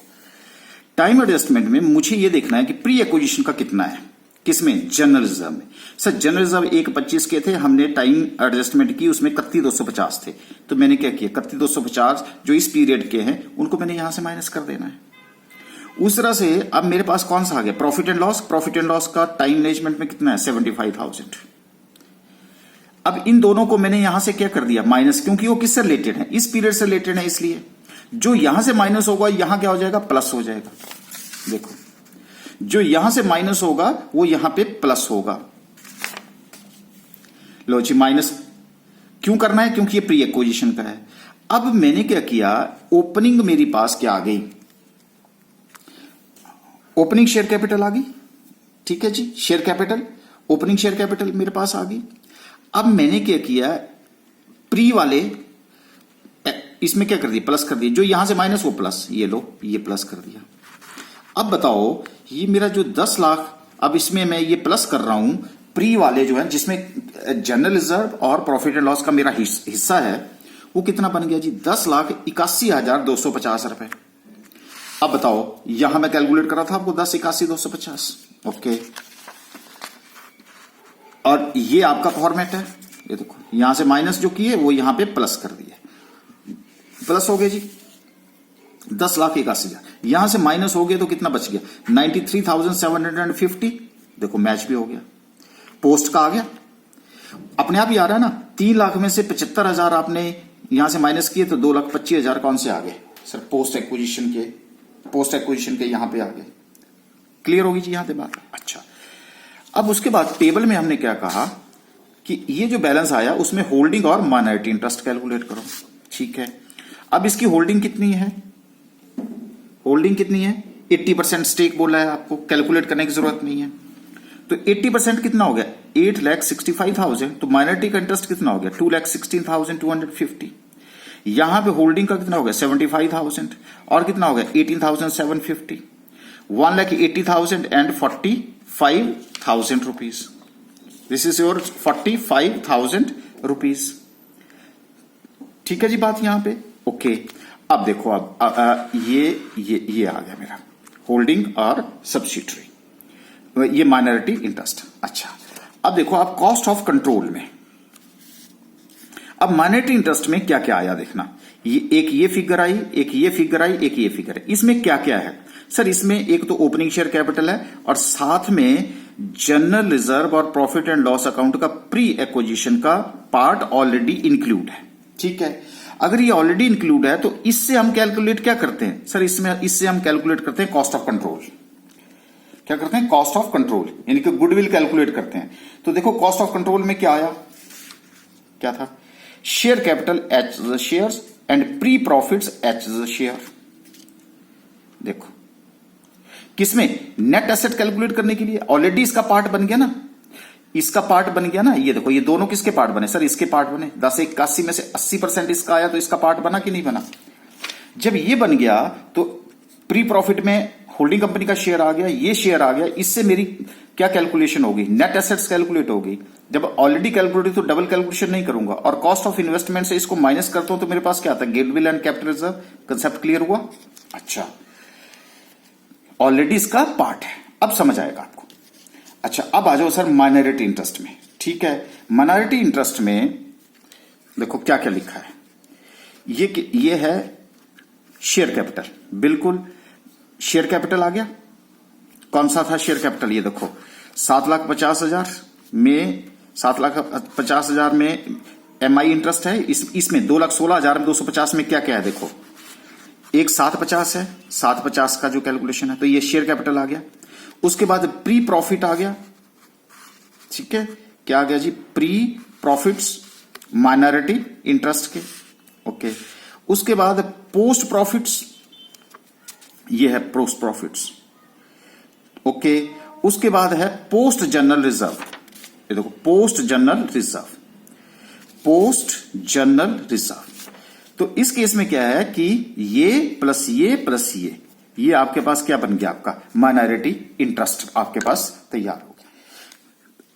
टाइम एडजस्टमेंट में मुझे ये देखना है कि प्री एक्विजिशन का कितना है, किसमें, जनरल रिजर्व में। सर जनरल रिजर्व 1,25 के थे, हमने टाइम एडजस्टमेंट की उसमें 31,250 थे, तो मैंने क्या किया 31,250 जो इस पीरियड के हैं उनको मैंने यहां से माइनस कर देना है। उस तरह से अब मेरे पास कौन सा आ गया, profit and loss. Profit and loss का टाइम मैनेजमेंट में कितना है 75,000। अब इन दोनों को मैंने यहां से क्या कर दिया माइनस, क्योंकि वो किससे रिलेटेड है, इस पीरियड से रिलेटेड है, इसलिए जो यहां से माइनस होगा यहां क्या हो जाएगा, प्लस हो जाएगा। देखो जो यहां से माइनस होगा वो यहां पे प्लस होगा। लो जी, माइनस क्यों करना है, क्योंकि ये प्री एक्विजिशन का है। अब मैंने क्या किया, ओपनिंग मेरी पास क्या आ गई, ओपनिंग शेयर कैपिटल आ गई। ठीक है जी, share capital, opening share capital मेरे पास आ गई। अब मैंने क्या किया, प्री वाले इसमें क्या कर दिया, प्लस कर दिया, जो यहां से माइनस वो प्लस, ये लो ये प्लस कर दिया। अब बताओ ये मेरा जो 10 लाख, अब इसमें मैं ये प्लस कर रहा हूं प्री वाले जो है, जिसमें जनरल रिजर्व और प्रॉफिट एंड लॉस का मेरा हिस्सा है, वो कितना बन गया जी 10,81,250 रुपए। अब बताओ यहां मैं कैलकुलेट कर रहा था आपको 10,81,250। ओके, और ये आपका फॉर्मेट है, ये देखो यहां से माइनस जो किए वो यहां पे प्लस कर दिए, प्लस हो गया जी 10,81,000। यहां से माइनस हो गया तो कितना बच गया 93,750। देखो मैच भी हो गया, पोस्ट का आ गया, अपने आप ही आ रहा है ना। 3 लाख में से 75,000 आपने यहां से माइनस किए तो 2,25,000 कौन से आ गए सर, पोस्ट एक्विजिशन के यहां पे आ गए। क्लियर होगी जी यहां पे बात। अच्छा, अब उसके बाद टेबल में हमने क्या कहा कि ये जो बैलेंस आया उसमें होल्डिंग और माइनॉरिटी इंटरेस्ट कैलकुलेट करो। ठीक है, अब इसकी होल्डिंग कितनी है, होल्डिंग कितनी है 80% स्टेक बोला है आपको, कैलकुलेट करने की जरूरत नहीं है। तो 80% कितना हो गया 8,65,000, तो माइनॉरिटी का इंटरेस्ट कितना हो गया 2,16,250। यहां पे होल्डिंग का कितना हो गया 75,000 और कितना हो गया 18,750, 1,80,000 and 45,000 rupees. This is your 45,000 rupees. ठीक है जी बात यहां पे। ओके, अब देखो अब ये आ गया मेरा होल्डिंग और सब्सिडियरी, ये माइनॉरिटी इंटरेस्ट। अच्छा, अब देखो आप कॉस्ट ऑफ कंट्रोल में, अब माइनॉरिटी इंटरेस्ट में क्या क्या आया देखना, एक ये फिगर आई, एक ये फिगर आई, एक ये फिगर है। इसमें क्या क्या है सर, इसमें एक तो ओपनिंग शेयर कैपिटल है और साथ में जनरल रिजर्व और प्रॉफिट एंड लॉस अकाउंट का प्री एक्विजिशन का पार्ट ऑलरेडी इंक्लूड है। ठीक है, अगर ये ऑलरेडी इंक्लूड है तो इससे हम कैलकुलेट क्या करते हैं सर, इससे हम कैलकुलेट करते हैं कॉस्ट ऑफ कंट्रोल। क्या करते हैं, कॉस्ट ऑफ कंट्रोल, यानी कि गुडविल कैलकुलेट करते हैं। तो देखो कॉस्ट ऑफ कंट्रोल में क्या आया, क्या था, share capital H the shares and pre profits H the share. देखो किसमें, नेट एसेट कैलकुलेट करने के लिए ऑलरेडी इसका पार्ट बन गया ना, इसका पार्ट बन गया ना। ये देखो ये दोनों किसके पार्ट बने सर, इसके पार्ट बने। 10,81 में से 80% इसका आया तो इसका पार्ट बना कि नहीं बना। जब ये बन गया तो प्री प्रॉफिट में होल्डिंग कंपनी का शेयर आ गया, ये शेयर आ गया, इससे मेरी क्या कैलकुलेशन होगी, नेट एसेट्स कैलकुलेट होगी। जब ऑलरेडी कैलकुलेट तो डबल कैलकुलेशन नहीं करूंगा, और कॉस्ट ऑफ इन्वेस्टमेंट से इसको माइनस करता हूं तो मेरे पास क्या आता है, goodwill and capital reserve. Concept clear हुआ। अच्छा, ऑलरेडी इसका पार्ट है, अब समझ आएगा आपको। अच्छा, अब आ जाओ सर माइनॉरिटी इंटरेस्ट में। ठीक है, माइनॉरिटी इंटरेस्ट में देखो क्या क्या लिखा है, ये है शेयर कैपिटल, बिल्कुल शेयर कैपिटल आ गया। कौन सा था शेयर कैपिटल, ये देखो 7,50,000 में 7,50,000 में MI इंटरेस्ट है, इसमें 2,16,250 में क्या क्या है देखो, एक 750 है, 750 का जो कैलकुलेशन है, तो ये शेयर कैपिटल आ गया। उसके बाद प्री प्रॉफिट आ गया, ठीक है, क्या आ गया जी, प्री प्रॉफिट्स माइनॉरिटी इंटरेस्ट के, ओके। उसके बाद पोस्ट प्रॉफिट्स, ये है पोस्ट प्रॉफिट्स, ओके। उसके बाद है पोस्ट जनरल रिजर्व, ये देखो post general reserve, post general reserve. तो इस केस में क्या है कि ये प्लस ये प्लस ये आपके पास क्या बन गया, आपका माइनॉरिटी इंटरेस्ट आपके पास तैयार हो गया।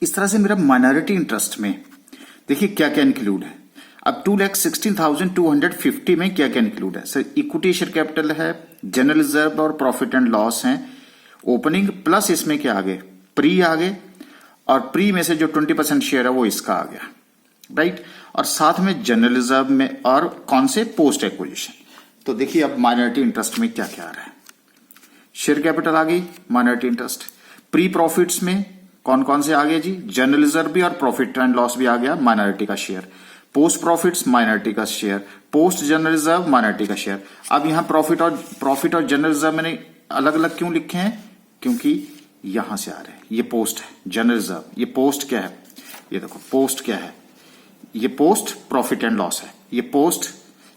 इस तरह से मेरा माइनॉरिटी इंटरेस्ट में देखिए क्या क्या इंक्लूड है। अब 2,16,250 में क्या क्या इंक्लूड है सर, इक्विटी शेयर कैपिटल है, जनरल रिजर्व और प्रॉफिट एंड लॉस है, ओपनिंग प्लस इसमें क्या आ गए, प्री आ गए, और प्री में से जो 20% शेयर है वो इसका आ गया, राइट। और साथ में जनरल रिजर्व में और कौन से, पोस्ट एक्विजिशन। तो देखिए अब माइनॉरिटी इंटरेस्ट में क्या क्या आ रहा है, शेयर कैपिटल आ गई, माइनॉरिटी इंटरेस्ट, प्री प्रॉफिट्स में कौन कौन से आ गए जी, जनरल रिजर्व भी और प्रॉफिट एंड लॉस भी आ गया, माइनॉरिटी का शेयर, पोस्ट प्रॉफिट्स माइनॉरिटी का share, post general reserve minority का शेयर। अब यहां प्रॉफिट और जनरल रिजर्व मैंने अलग अलग क्यों लिखे हैं, क्योंकि यहां से आ रहे हैं, ये पोस्ट है जनरल रिजर्व, ये पोस्ट क्या है, ये देखो पोस्ट क्या है, ये पोस्ट प्रॉफिट एंड लॉस है, ये पोस्ट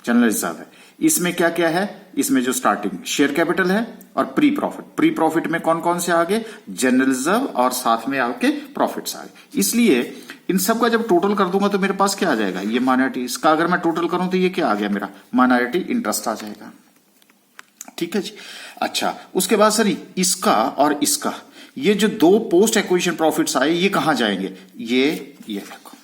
जनरल रिजर्व है। इसमें क्या क्या है, इसमें जो स्टार्टिंग शेयर कैपिटल है और प्री प्रॉफिट में कौन कौन से आ गए, जनरल रिजर्व और साथ में आपके प्रॉफिट्स आ गए। इसलिए इन सब का जब टोटल कर दूंगा तो मेरे पास क्या आ जाएगा, ये माइनॉरिटी, इसका अगर मैं टोटल करूं तो ये क्या आ गया, मेरा माइनॉरिटी इंटरेस्ट आ जाएगा, ठीक है जी। अच्छा, उसके बाद सर इसका और इसका, ये जो दो पोस्ट एक्विजिशन प्रॉफिट्स आए ये कहां जाएंगे, ये देखो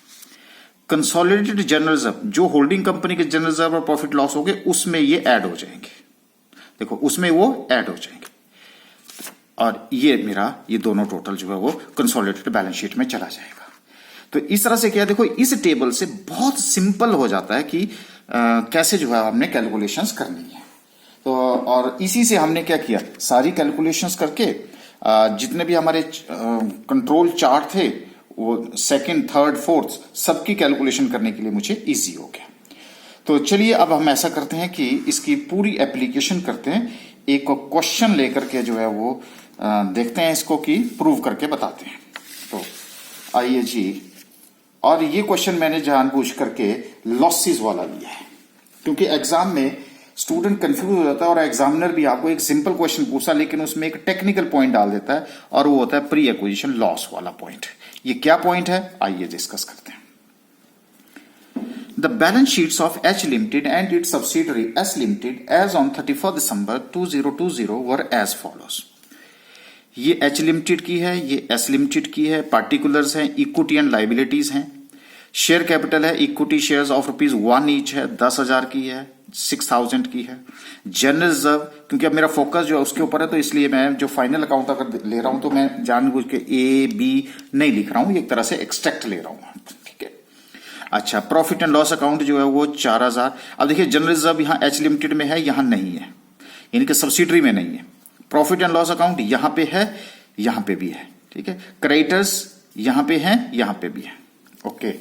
कंसोलिडेटेड जनरल रिजर्व, जो होल्डिंग कंपनी के जनरल रिजर्व और प्रॉफिट लॉस हो गए उसमें ये ऐड हो जाएंगे, देखो उसमें वो ऐड हो जाएंगे, और ये मेरा ये दोनों टोटल जो है वो कंसोलिडेटेड बैलेंस शीट में चला जाएगा। तो इस तरह से क्या, देखो इस टेबल से बहुत सिंपल हो जाता है कि कैसे जो है हमने कैलकुलेशंस करनी है। तो और इसी से हमने क्या किया, सारी कैलकुलेशंस करके जितने भी हमारे कंट्रोल चार्ट थे वो सेकंड, थर्ड, फोर्थ सबकी कैलकुलेशन करने के लिए मुझे इजी हो गया। तो चलिए अब हम ऐसा करते हैं कि इसकी पूरी एप्लीकेशन करते हैं, एक क्वेश्चन लेकर के जो है वो देखते हैं इसको कि प्रूव करके बताते हैं। तो आइए जी, और ये क्वेश्चन मैंने जानबूझ करके लॉसेस वाला लिया है, क्योंकि एग्जाम में स्टूडेंट कंफ्यूज हो जाता है और एग्जामिनर भी आपको एक सिंपल क्वेश्चन पूछा लेकिन उसमें एक टेक्निकल पॉइंट डाल देता है, और वो होता है प्री एक्विजिशन लॉस वाला पॉइंट। ये क्या पॉइंट है, आइए डिस्कस करते हैं। The balance sheets of H Limited and its subsidiary S Limited as on 31 December 2020 were as follows. ये H Limited की है, ये S Limited की है, पार्टिकुलर्स हैं, इक्विटी एंड लाइबिलिटीज हैं, शेयर कैपिटल है, इक्विटी शेयर्स ऑफ ₹1 ईच है, 10,000 की है, 6,000 की है। जनरल रिजर्व, क्योंकि अब मेरा फोकस जो है उसके ऊपर है तो इसलिए मैं जो फाइनल अकाउंट अगर ले रहा हूं तो मैं जानबूझ के A, B नहीं लिख रहा हूं, एक तरह से एक्सट्रैक्ट ले रहा हूं, ठीक है। अच्छा, प्रॉफिट एंड लॉस अकाउंट जो है वो 4,000। अब देखिए जनरल रिजर्व यहां H लिमिटेड में है, यहां नहीं है, यानी कि सब्सिडरी में नहीं है। प्रॉफिट एंड लॉस अकाउंट यहां पे है, यहां पे भी है, ठीक है। क्रेडिटर्स यहां पे है, यहां पे भी है, ओके।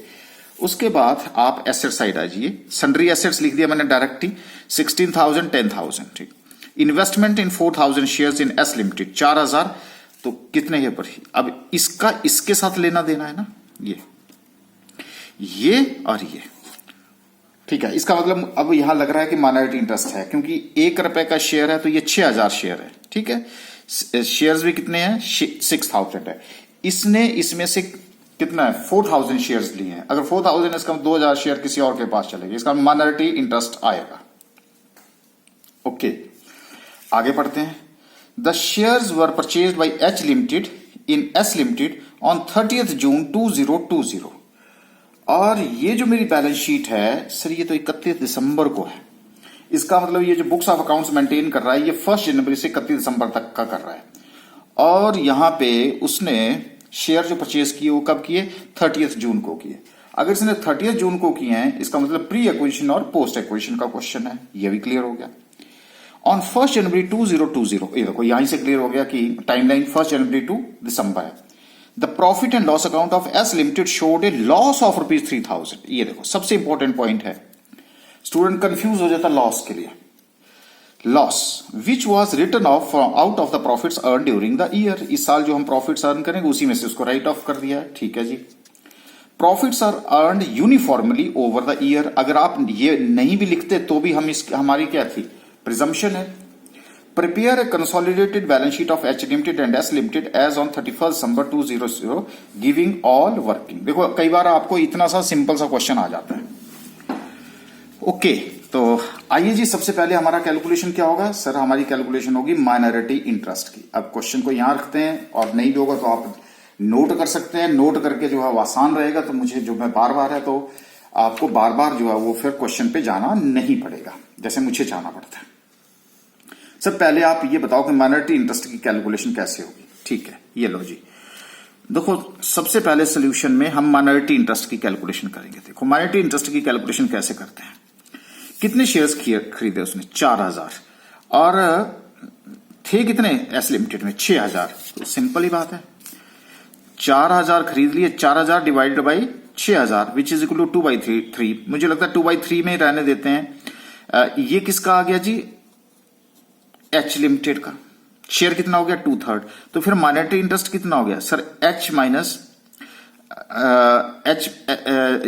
उसके बाद आप एसेट साइड आ जाइए, सन्ड्री एसेट्स लिख दिया मैंने डायरेक्ट ही, 16,000, 10,000, ठीक। Investment in 4,000 shares in S limited 4,000, तो कितने के पर, अब इसका इसके साथ लेना देना है ना, ये और ये, ठीक है। इसका मतलब अब यहां लग रहा है कि माइनॉरिटी इंटरेस्ट है, क्योंकि ₹1 का शेयर है तो ये 6,000 शेयर है, ठीक है। शेयर्स भी कितने हैं, 6,000 है। इसने इसमें से कितना है, 4,000 शेयर्स लिए हैं। अगर 4,000 इसका 2,000 शेयर किसी और के पास चलेगी, इसका माइनॉरिटी इंटरेस्ट आएगा, ओके। आगे पढ़ते हैं। The shares were purchased bye H limited in S limited on 30 जून 2020, और ये जो मेरी बैलेंस शीट है सर ये तो 31 दिसंबर को है। इसका मतलब ये जो बुक्स ऑफ अकाउंट्स मेंटेन कर रहा है ये 1 जनवरी से 31 दिसंबर तक का कर रहा है, और यहां पे उसने शेयर जो परचेज किए वो कब किए, 30 जून को किए। अगर इसने 30 जून को किए हैं, इसका मतलब प्री एक्विजिशन और पोस्ट एक्विजिशन का क्वेश्चन है, ये भी क्लियर हो गया। ऑन 1 जनवरी 2020, ये देखो यहां से क्लियर हो गया कि टाइमलाइन 1 जनवरी टू दिसंबर है। The profit and loss account of S limited showed a loss of ₹3,000। ये देखो सबसे इंपॉर्टेंट पॉइंट है, स्टूडेंट कंफ्यूज हो जाता लॉस के लिए। Loss which was return of out of the profits earn during the year. इस साल जो हम प्रॉफिट्स अर्न करेंगे उसी में से उसको राइट ऑफ कर दिया है, ठीक है जी। Profits are earned uniformly over the year. अगर आप ये नहीं भी लिखते तो भी हम हमारी क्या थी, प्रिजम्पशन है। Prepare a consolidated balance sheet of H limited and S limited as on 31 December 2000 giving all working. देखो कई बार आपको इतना सा सिंपल सा क्वेश्चन आ जाता है। ओके, तो आइए जी, सबसे पहले हमारा कैलकुलेशन क्या होगा सर? हमारी कैलकुलेशन होगी माइनॉरिटी इंटरेस्ट की। अब क्वेश्चन को यहां रखते हैं, और नहीं भी होगा तो आप नोट कर सकते हैं। नोट करके जो है वो आसान रहेगा, तो मुझे जो मैं बार बार है तो आपको बार बार जो है वो फिर क्वेश्चन पे जाना नहीं पड़ेगा, जैसे मुझे जाना पड़ता है। सर पहले आप ये बताओ कि माइनॉरिटी इंटरेस्ट की कैलकुलेशन कैसे होगी? ठीक है, ये लो जी। देखो सबसे पहले सोल्यूशन में हम माइनॉरिटी इंटरेस्ट की कैलकुलेशन करेंगे। देखो माइनॉरिटी इंटरेस्ट की कैलकुलेशन कैसे करते हैं। कितने शेयर्स खरीदे उसने? 4000, और थे कितने एस लिमिटेड में? 6000। तो सिंपल ही बात है, 4000 खरीद लिए, 4000 divided by 6000 which is equal to 2/3। मुझे लगता है 2/3 में रहने देते हैं। ये किसका आ गया जी? एच लिमिटेड का। शेयर कितना हो गया? 2/3। तो फिर माइनॉरिटी इंटरेस्ट कितना हो गया सर? एच माइनस एच,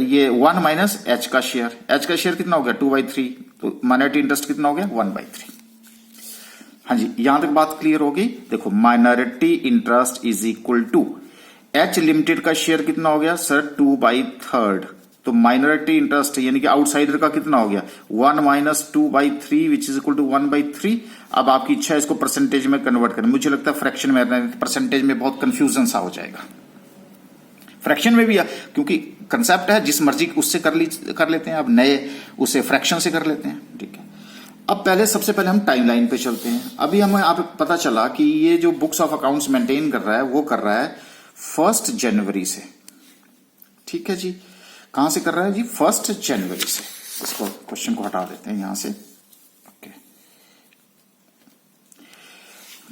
ये 1 माइनस एच का शेयर। एच का शेयर कितना हो गया? 2/3। तो माइनॉरिटी इंटरेस्ट कितना हो गया? 1/3। हाँ जी, यहां तक बात क्लियर हो गई। देखो minority interest is equal to H limited का शेयर कितना हो गया सर? 2/3। तो माइनॉरिटी इंटरेस्ट यानी कि आउटसाइडर का कितना हो गया? 1 minus 2/3 which is equal to 1/3। अब आपकी इच्छा है इसको परसेंटेज में कन्वर्ट करना। मुझे लगता है फ्रैक्शन में, परसेंटेज में बहुत कंफ्यूजन सा हो जाएगा। फ्रैक्शन में भी क्योंकि कंसेप्ट है, जिस मर्जी उससे कर लेते हैं। अब नए उसे फ्रैक्शन से कर लेते हैं, ठीक है। अब पहले सबसे पहले हम टाइमलाइन पे चलते हैं। अभी हमें आप पता चला कि ये जो बुक्स ऑफ अकाउंट्स मेंटेन कर रहा है वो कर रहा है 1 जनवरी से, ठीक है जी। कहां से कर रहा है जी? 1 जनवरी से। इसको क्वेश्चन को हटा देते हैं यहां से, ओके।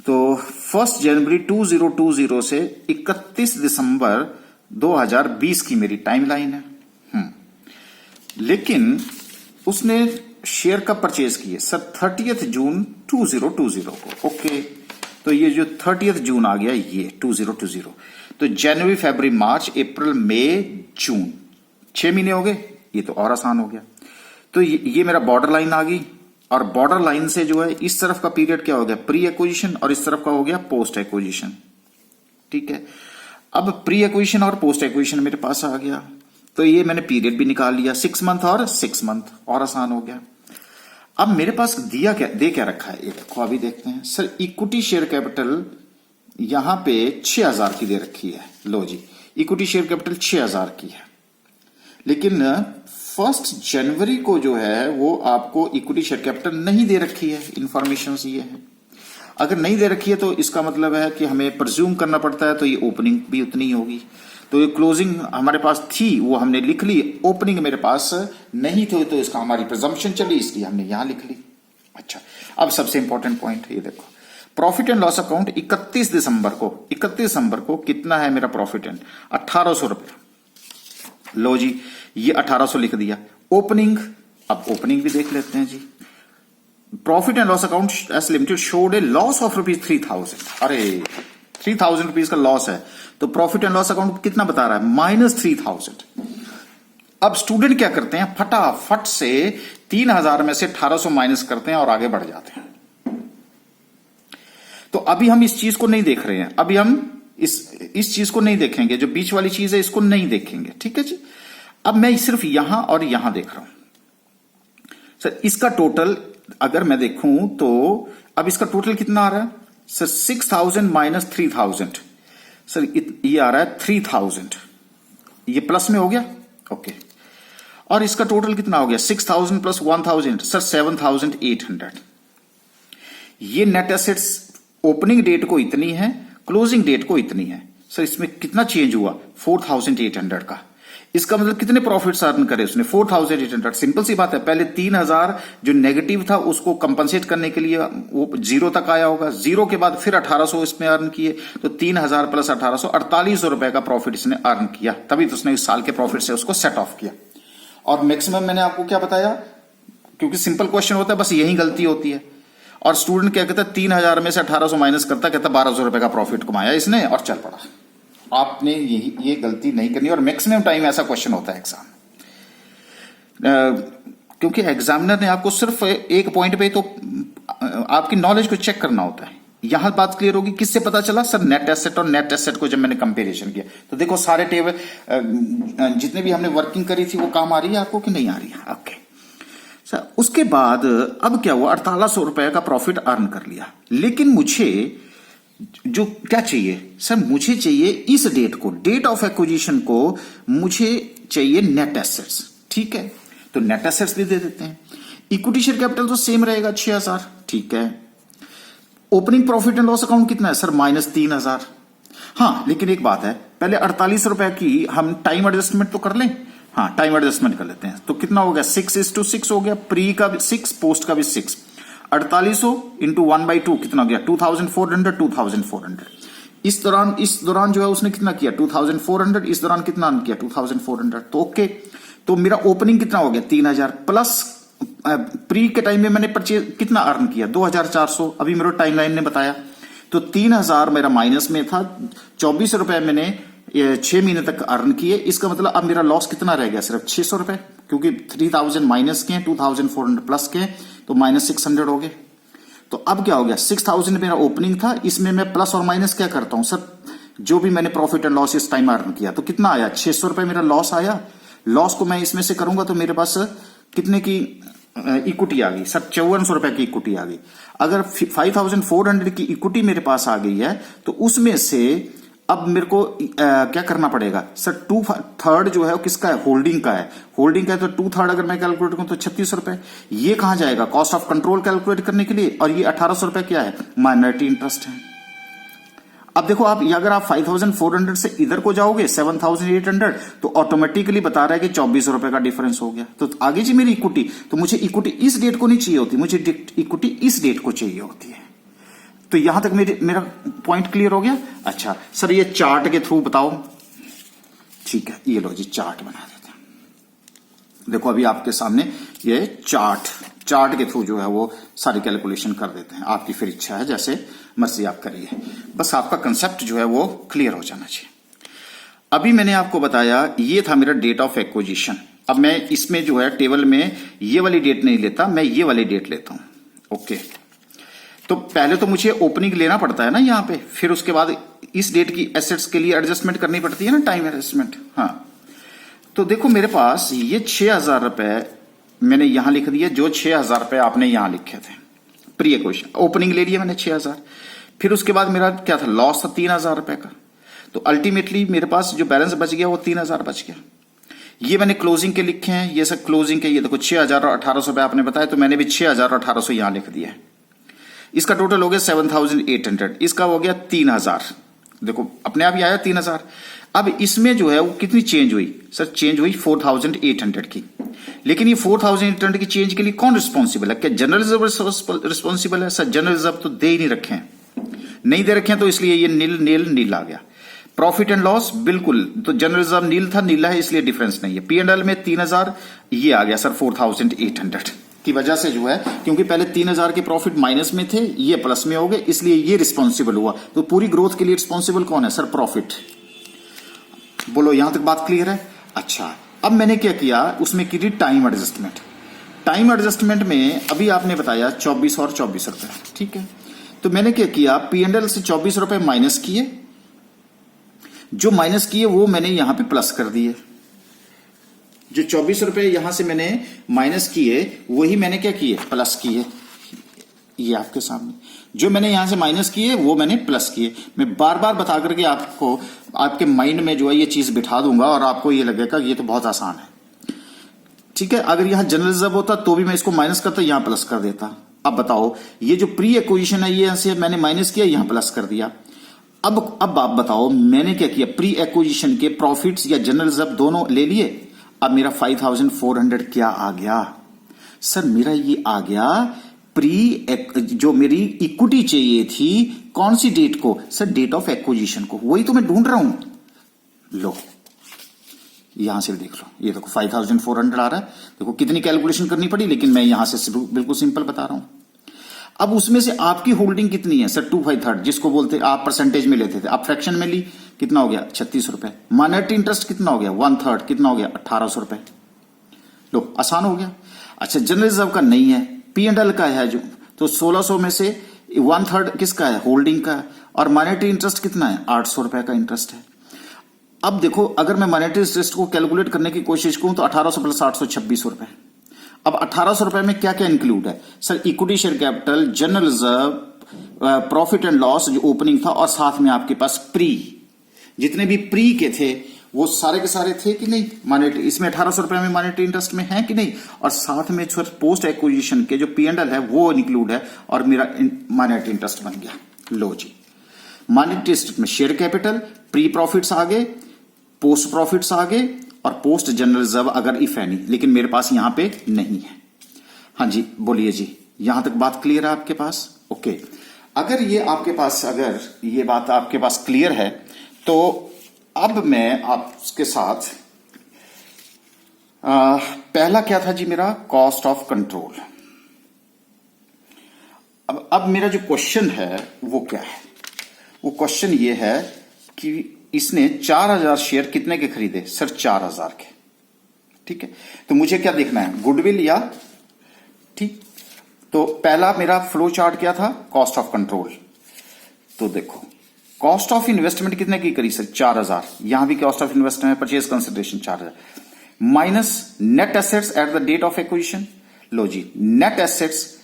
तो 1 जनवरी 2020 से 31 दिसंबर 2020 की मेरी टाइमलाइन है। लेकिन उसने शेयर कब परचेज किए सर? 30 जून 2020 को, ओके। तो ये जो 30 जून आ गया ये 2020, तो जनवरी, फरवरी, मार्च, अप्रैल, मई, जून, 6 महीने हो गए। ये तो और आसान हो गया। तो ये मेरा बॉर्डर लाइन आ गई, और बॉर्डर लाइन से जो है इस तरफ का पीरियड क्या हो गया? प्री एक्विजिशन, और इस तरफ का हो गया पोस्ट एक्विजिशन, ठीक है। अब प्री एक्विजिशन और पोस्ट एक्विजिशन मेरे पास आ गया, तो ये मैंने पीरियड भी निकाल लिया, 6 मंथ और 6 मंथ, और आसान हो गया। अब मेरे पास दिया क्या रखा है, ये देखो अभी देखते हैं सर। इक्विटी शेयर कैपिटल यहां पे 6000 की दे रखी है। लो जी, इक्विटी शेयर कैपिटल 6000 की है, लेकिन 1 जनवरी को जो है वो आपको इक्विटी शेयर कैपिटल नहीं दे रखी है। इंफॉर्मेशन ये है, अगर नहीं दे रखी है तो इसका मतलब है कि हमें प्रिज्यूम करना पड़ता है, तो ये ओपनिंग भी उतनी ही होगी। तो ये क्लोजिंग हमारे पास थी वो हमने लिख ली, ओपनिंग मेरे पास नहीं थी, तो इसका हमारी प्रिजम्पशन चली, इसलिए हमने यहां लिख ली। अच्छा, अब सबसे इंपॉर्टेंट पॉइंट ये देखो, प्रॉफिट एंड लॉस अकाउंट 31 दिसंबर को कितना है मेरा प्रॉफिट एंड? 1800 रुपया। लो जी, ये 1800 लिख दिया। ओपनिंग, अब ओपनिंग भी देख लेते हैं जी। Profit and loss account S limited showed a loss of ₹3000। अरे 3000 रुपीज का लॉस है, तो प्रॉफिट एंड लॉस अकाउंट कितना बता रहा है? -3000। अब स्टूडेंट क्या करते हैं, फटाफट से 3000 में से 1800 माइनस करते हैं और आगे बढ़ जाते हैं। तो अभी हम इस चीज को नहीं देख रहे हैं, अभी हम इस चीज को नहीं देखेंगे, जो बीच वाली चीज है इसको नहीं देखेंगे, ठीक है जी। अब मैं सिर्फ यहां और यहां देख रहा हूं सर। इसका टोटल अगर मैं देखूं तो अब इसका टोटल कितना आ रहा है सर? 6000 माइनस 3000 सर, ये आ रहा है 3000। ये प्लस में हो गया, ओके। और इसका टोटल कितना हो गया? 6000 प्लस 1000 सर 7800। ये नेट एसेट्स ओपनिंग डेट को इतनी है, क्लोजिंग डेट को इतनी है सर। इसमें कितना चेंज हुआ? 4800 का। इसका मतलब कितने प्रॉफिट्स अर्न करे उसने? 4,800। सिंपल सी बात है, पहले 3,000 जो नेगेटिव था उसको कंपनसेट करने के लिए वो 0 तक आया होगा, 0 के बाद फिर 1800 इसमें अर्न किए, तो 3,000 प्लस 1800 4800 रुपए का प्रॉफिट इसने अर्न किया, तभी तो उसने इस साल के प्रॉफिट से उसको सेट ऑफ किया। और मैक्सिमम मैंने आपको क्या बताया, क्योंकि सिंपल क्वेश्चन होता है बस यही गलती होती है। और स्टूडेंट क्या कहता है, 3,000 में से 1800 माइनस करता, कहता 1200 रुपए का प्रॉफिट कमाया इसने और चल पड़ा। आपने ये गलती नहीं करनी, और मैक्सिमम टाइम ऐसा क्वेश्चन होता है एग्जाम, क्योंकि एग्जामिनर ने आपको सिर्फ एक पॉइंट पे तो आपकी नॉलेज को चेक करना होता है। यहां बात क्लियर होगी, किससे पता चला सर? नेट एसेट और नेट एसेट को जब मैंने कंपैरिजन किया तो देखो सारे टेबल जितने भी हमने वर्किंग करी थी वो काम आ रही है आपको कि नहीं आ रही है? ओके सर, उसके बाद अब क्या हुआ, 4800 रुपए का प्रॉफिट अर्न कर लिया। लेकिन मुझे जो क्या चाहिए सर, मुझे चाहिए इस डेट को, डेट ऑफ एक्विजिशन को मुझे चाहिए नेट एसेट्स। ठीक है, तो नेट एसेट्स भी दे देते हैं। इक्विटी शेयर कैपिटल तो सेम रहेगा 6000। ठीक है, opening profit and loss account कितना है सर? -3000। हाँ, लेकिन एक बात है, पहले 48 रुपए की हम टाइम एडजस्टमेंट तो कर लें। हाँ, टाइम एडजस्टमेंट कर लेते हैं, तो कितना हो गया? 6:6 हो गया, प्री का भी 6, पोस्ट का भी 6। 4800 इंटू 1/2 कितना हो गया? 2400। इस दौरान जो है उसने कितना किया? 2400। इस दौरान कितना अर्न किया? 2400। तो ओके, तो मेरा ओपनिंग कितना हो गया? 3000 प्लस प्री के टाइम में मैंने परचेज कितना अर्न किया? 2400। अभी मेरे टाइमलाइन ने बताया, तो 3000 मेरा माइनस में था, 24 रुपए मैंने 6 महीने तक अर्न किए। इसका मतलब अब मेरा लॉस कितना रह गया? सिर्फ 600 रुपए, क्योंकि 3000 माइनस के 2400 प्लस के, तो -600 हो गए। तो अब क्या हो गया? 6000 मेरा ओपनिंग था, इसमें मैं प्लस और माइनस क्या करता हूं सर? जो भी मैंने प्रॉफिट एंड लॉस इस टाइम अर्न किया, तो कितना आया? 600 रुपए मेरा लॉस आया। लॉस को मैं इसमें से करूंगा तो मेरे पास कितने की इक्विटी आ गई सर? 5400 रुपए की इक्विटी आ गई। अगर 5400 की इक्विटी मेरे पास आ गई है, तो उसमें से अब मेरे को क्या करना पड़ेगा सर? 2/3 जो है वो किसका है? होल्डिंग का है। होल्डिंग का है तो 2/3 अगर मैं कैलकुलेट करूं तो 3600 रुपए। ये कहां जाएगा? कॉस्ट ऑफ कंट्रोल कैलकुलेट करने के लिए। और ये 1800 रुपए क्या है? माइनॉरिटी इंटरेस्ट है। अब देखो आप, अगर आप 5400 से इधर को जाओगे 7800, तो ऑटोमेटिकली बता रहा है कि 2400 रुपए का डिफरेंस हो गया। तो आगे जी मेरी इक्विटी, तो मुझे इक्विटी इस डेट को नहीं चाहिए होती, मुझे इक्विटी इस डेट को चाहिए होती है। तो यहां तक मेरा पॉइंट क्लियर हो गया। अच्छा सर, ये चार्ट के थ्रू बताओ। ठीक है, ये लो जी चार्ट बना देते हैं। देखो अभी आपके सामने ये चार्ट के थ्रू जो है वो सारी कैलकुलेशन कर देते हैं। आपकी फिर इच्छा है, जैसे मर्जी आप करिए, बस आपका कंसेप्ट जो है वो क्लियर हो जाना चाहिए। अभी मैंने आपको बताया ये था मेरा डेट ऑफ एक्विजिशन। अब मैं इसमें जो है टेबल में ये वाली डेट नहीं लेता, मैं ये वाली डेट लेता हूं। ओके, तो पहले तो मुझे ओपनिंग लेना पड़ता है ना यहां पे, फिर उसके बाद इस डेट की एसेट्स के लिए एडजस्टमेंट करनी पड़ती है ना, टाइम एडजस्टमेंट। हाँ, तो देखो मेरे पास ये 6000 रुपए मैंने यहां लिख दिया, जो 6000 रुपए आपने यहां लिखे थे प्री एक्विजिशन। ओपनिंग ले लिया मैंने 6000, फिर उसके बाद मेरा क्या था? लॉस था 3000 रुपए का। तो अल्टीमेटली मेरे पास जो बैलेंस बच गया वो 3000 बच गया। ये मैंने क्लोजिंग के लिखे हैं, ये सब क्लोजिंग के। ये देखो 6000 और 1800 रुपए आपने बताया, तो मैंने भी 6000 और 1800 यहां लिख दिया है। इसका टोटल हो गया 7800, इसका हो गया 3000। देखो अपने आप ही आया 3000। अब इसमें जो है वो कितनी चेंज हुई सर? चेंज हुई 4800 की। लेकिन ये 4800 की चेंज के लिए कौन रिस्पॉन्सिबल है? क्या जनरल रिजर्व रिस्पॉन्सिबल है? सर जनरल रिजर्व तो दे ही नहीं रखे हैं, नहीं दे रखे हैं, तो इसलिए ये नील आ गया। प्रॉफिट एंड लॉस बिल्कुल, तो जनरल रिजर्व नीला है, इसलिए डिफरेंस नहीं है। P&L में 3000, ये आ गया सर 4800 की वजह से जो है, क्योंकि पहले 3000 के प्रॉफिट माइनस में थे, ये प्लस में हो गए, इसलिए ये रिस्पॉन्सिबल हुआ। तो पूरी ग्रोथ के लिए रिस्पॉन्सिबल कौन है सर? प्रॉफिट। बोलो यहां तक बात क्लियर है? अच्छा, अब मैंने क्या किया, उसमें की टाइम एडजस्टमेंट। टाइम एडजस्टमेंट में अभी आपने बताया 24 और 24 रुपए, ठीक है। तो मैंने क्या किया, P&L से 24 रुपए माइनस किए, जो माइनस किए वो मैंने यहां पे प्लस कर दिए। जो 24 रुपए यहां से मैंने माइनस किए, वही मैंने क्या किए? प्लस किए। ये आपके सामने जो मैंने यहां से माइनस किए वो मैंने प्लस किए। मैं बार बार बता करके आपको आपके माइंड में जो है ये चीज बिठा दूंगा और आपको ये लगेगा कि ये तो बहुत आसान है, ठीक है। अगर यहां जनरल रिजर्व होता तो भी मैं इसको माइनस करता, यहां प्लस कर देता। अब बताओ, ये जो प्री एक्विजिशन है ये यहां से मैंने माइनस किया, यहां प्लस कर दिया। अब आप बताओ मैंने क्या किया, प्री एक्विजिशन के प्रॉफिट्स या जनरल रिजर्व दोनों ले लिए। अब मेरा 5400 क्या आ गया सर, मेरा ये आ गया जो मेरी इक्विटी चाहिए थी कौन सी डेट को सर, डेट ऑफ एक्विजिशन को, वही तो मैं ढूंढ रहा हूं। लो यहां से देख लो, ये देखो 5400 आ रहा है। देखो कितनी कैलकुलेशन करनी पड़ी, लेकिन मैं यहां से बिल्कुल सिंपल बता रहा हूं। अब उसमें से आपकी होल्डिंग कितनी है सर, 2/3 जिसको बोलते आप परसेंटेज में लेते थे, आप फ्रैक्शन में ली, कितना हो गया 36 रुपए। माइनॉरिटी इंटरेस्ट कितना हो गया 1/3, कितना हो गया 1800 रुपए। लो आसान हो गया। अच्छा जनरल रिजर्व का नहीं है, P&L का है जो, तो 1600 में से 1/3 किसका है, होल्डिंग का है। और माइनॉरिटी इंटरेस्ट कितना है 800 रुपए का इंटरेस्ट है। अब देखो अगर मैं माइनॉरिटी इंटरेस्ट को कैलकुलेट करने की कोशिश करूं तो 1800 प्लस 800 2600 रुपए। अब 1800 रुपए में क्या क्या इंक्लूड है sir, equity share capital, general reserve, profit and loss जो ओपनिंग था, और साथ में आपके पास प्री, जितने भी प्री के थे वो सारे के सारे थे कि नहीं माइनॉरिटी, इसमें 1800 रुपए में माइनॉरिटी इंटरेस्ट में है कि नहीं, और साथ में पोस्ट एक्विजिशन के जो P&L है वो इंक्लूड है, और मेरा माइनॉरिटी इंटरेस्ट बन गया। लो जी, माइनॉरिटी इंटरेस्ट में शेयर कैपिटल, प्री प्रॉफिट्स आ गए, पोस्ट प्रॉफिट्स आ गए, और पोस्ट जनरल रिजर्व अगर इफ एनी, लेकिन मेरे पास यहां पे नहीं है। हाँ जी बोलिए जी, यहां तक बात क्लियर है आपके पास? ओके, अगर ये आपके पास, अगर ये बात आपके पास क्लियर है तो अब मैं आपके साथ पहला क्या था जी मेरा, कॉस्ट ऑफ कंट्रोल। अब मेरा जो क्वेश्चन है वो क्या है, वो क्वेश्चन ये है कि इसने 4000 शेयर कितने के खरीदे सर, 4000 के। ठीक है, तो मुझे क्या देखना है, गुडविल या, ठीक, तो पहला मेरा फ्लो चार्ट क्या था, कॉस्ट ऑफ कंट्रोल। तो देखो कॉस्ट ऑफ इन्वेस्टमेंट कितने की करी सर, 4000। यहां भी cost of investment purchase consideration 4000 minus net assets at the date of acquisition. लो जी, net assets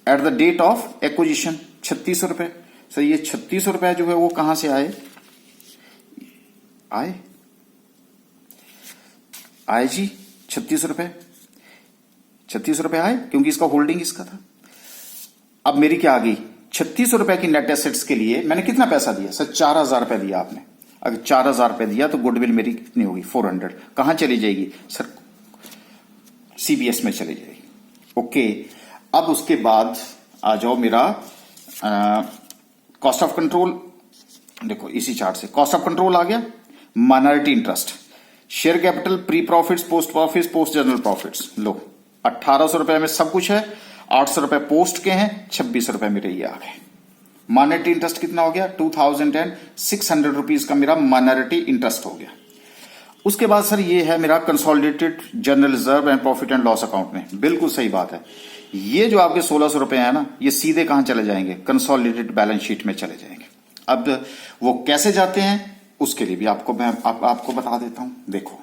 at the date of acquisition 3600 रुपए। सर ये 3600 रुपए जो है वो कहां से आए आए जी 3600 रुपए, 3600 रुपए आए क्योंकि इसका होल्डिंग इसका था। अब मेरी क्या आ गई, 3600 रुपए की नेट एसेट्स के लिए मैंने कितना पैसा दिया सर, 4000 रुपए दिया आपने। अगर 4000 रुपए दिया तो गुडविल मेरी कितनी होगी 400। कहां चली जाएगी सर, CBS में चली जाएगी। ओके, अब उसके बाद आ जाओ मेरा कॉस्ट ऑफ कंट्रोल। देखो इसी चार्ट से कॉस्ट ऑफ कंट्रोल आ गया, minority interest, share capital, pre profits, post profits, post general profits. लो 1800 रुपए में सब कुछ है, 800 रुपए पोस्ट के हैं, 2600 रुपए मेरे ये आ गए। माइनॉरिटी इंटरेस्ट कितना हो गया 2600 रुपीज का मेरा माइनॉरिटी इंटरेस्ट हो गया। उसके बाद सर ये है मेरा consolidated general reserve and profit and loss account में। बिल्कुल सही बात है, ये जो आपके 1600 रुपए है ना, ये सीधे कहां चले जाएंगे, कंसोलिडेटेड बैलेंस शीट में चले जाएंगे। अब वो कैसे जाते हैं उसके लिए भी मैं आपको बता देता हूं। देखो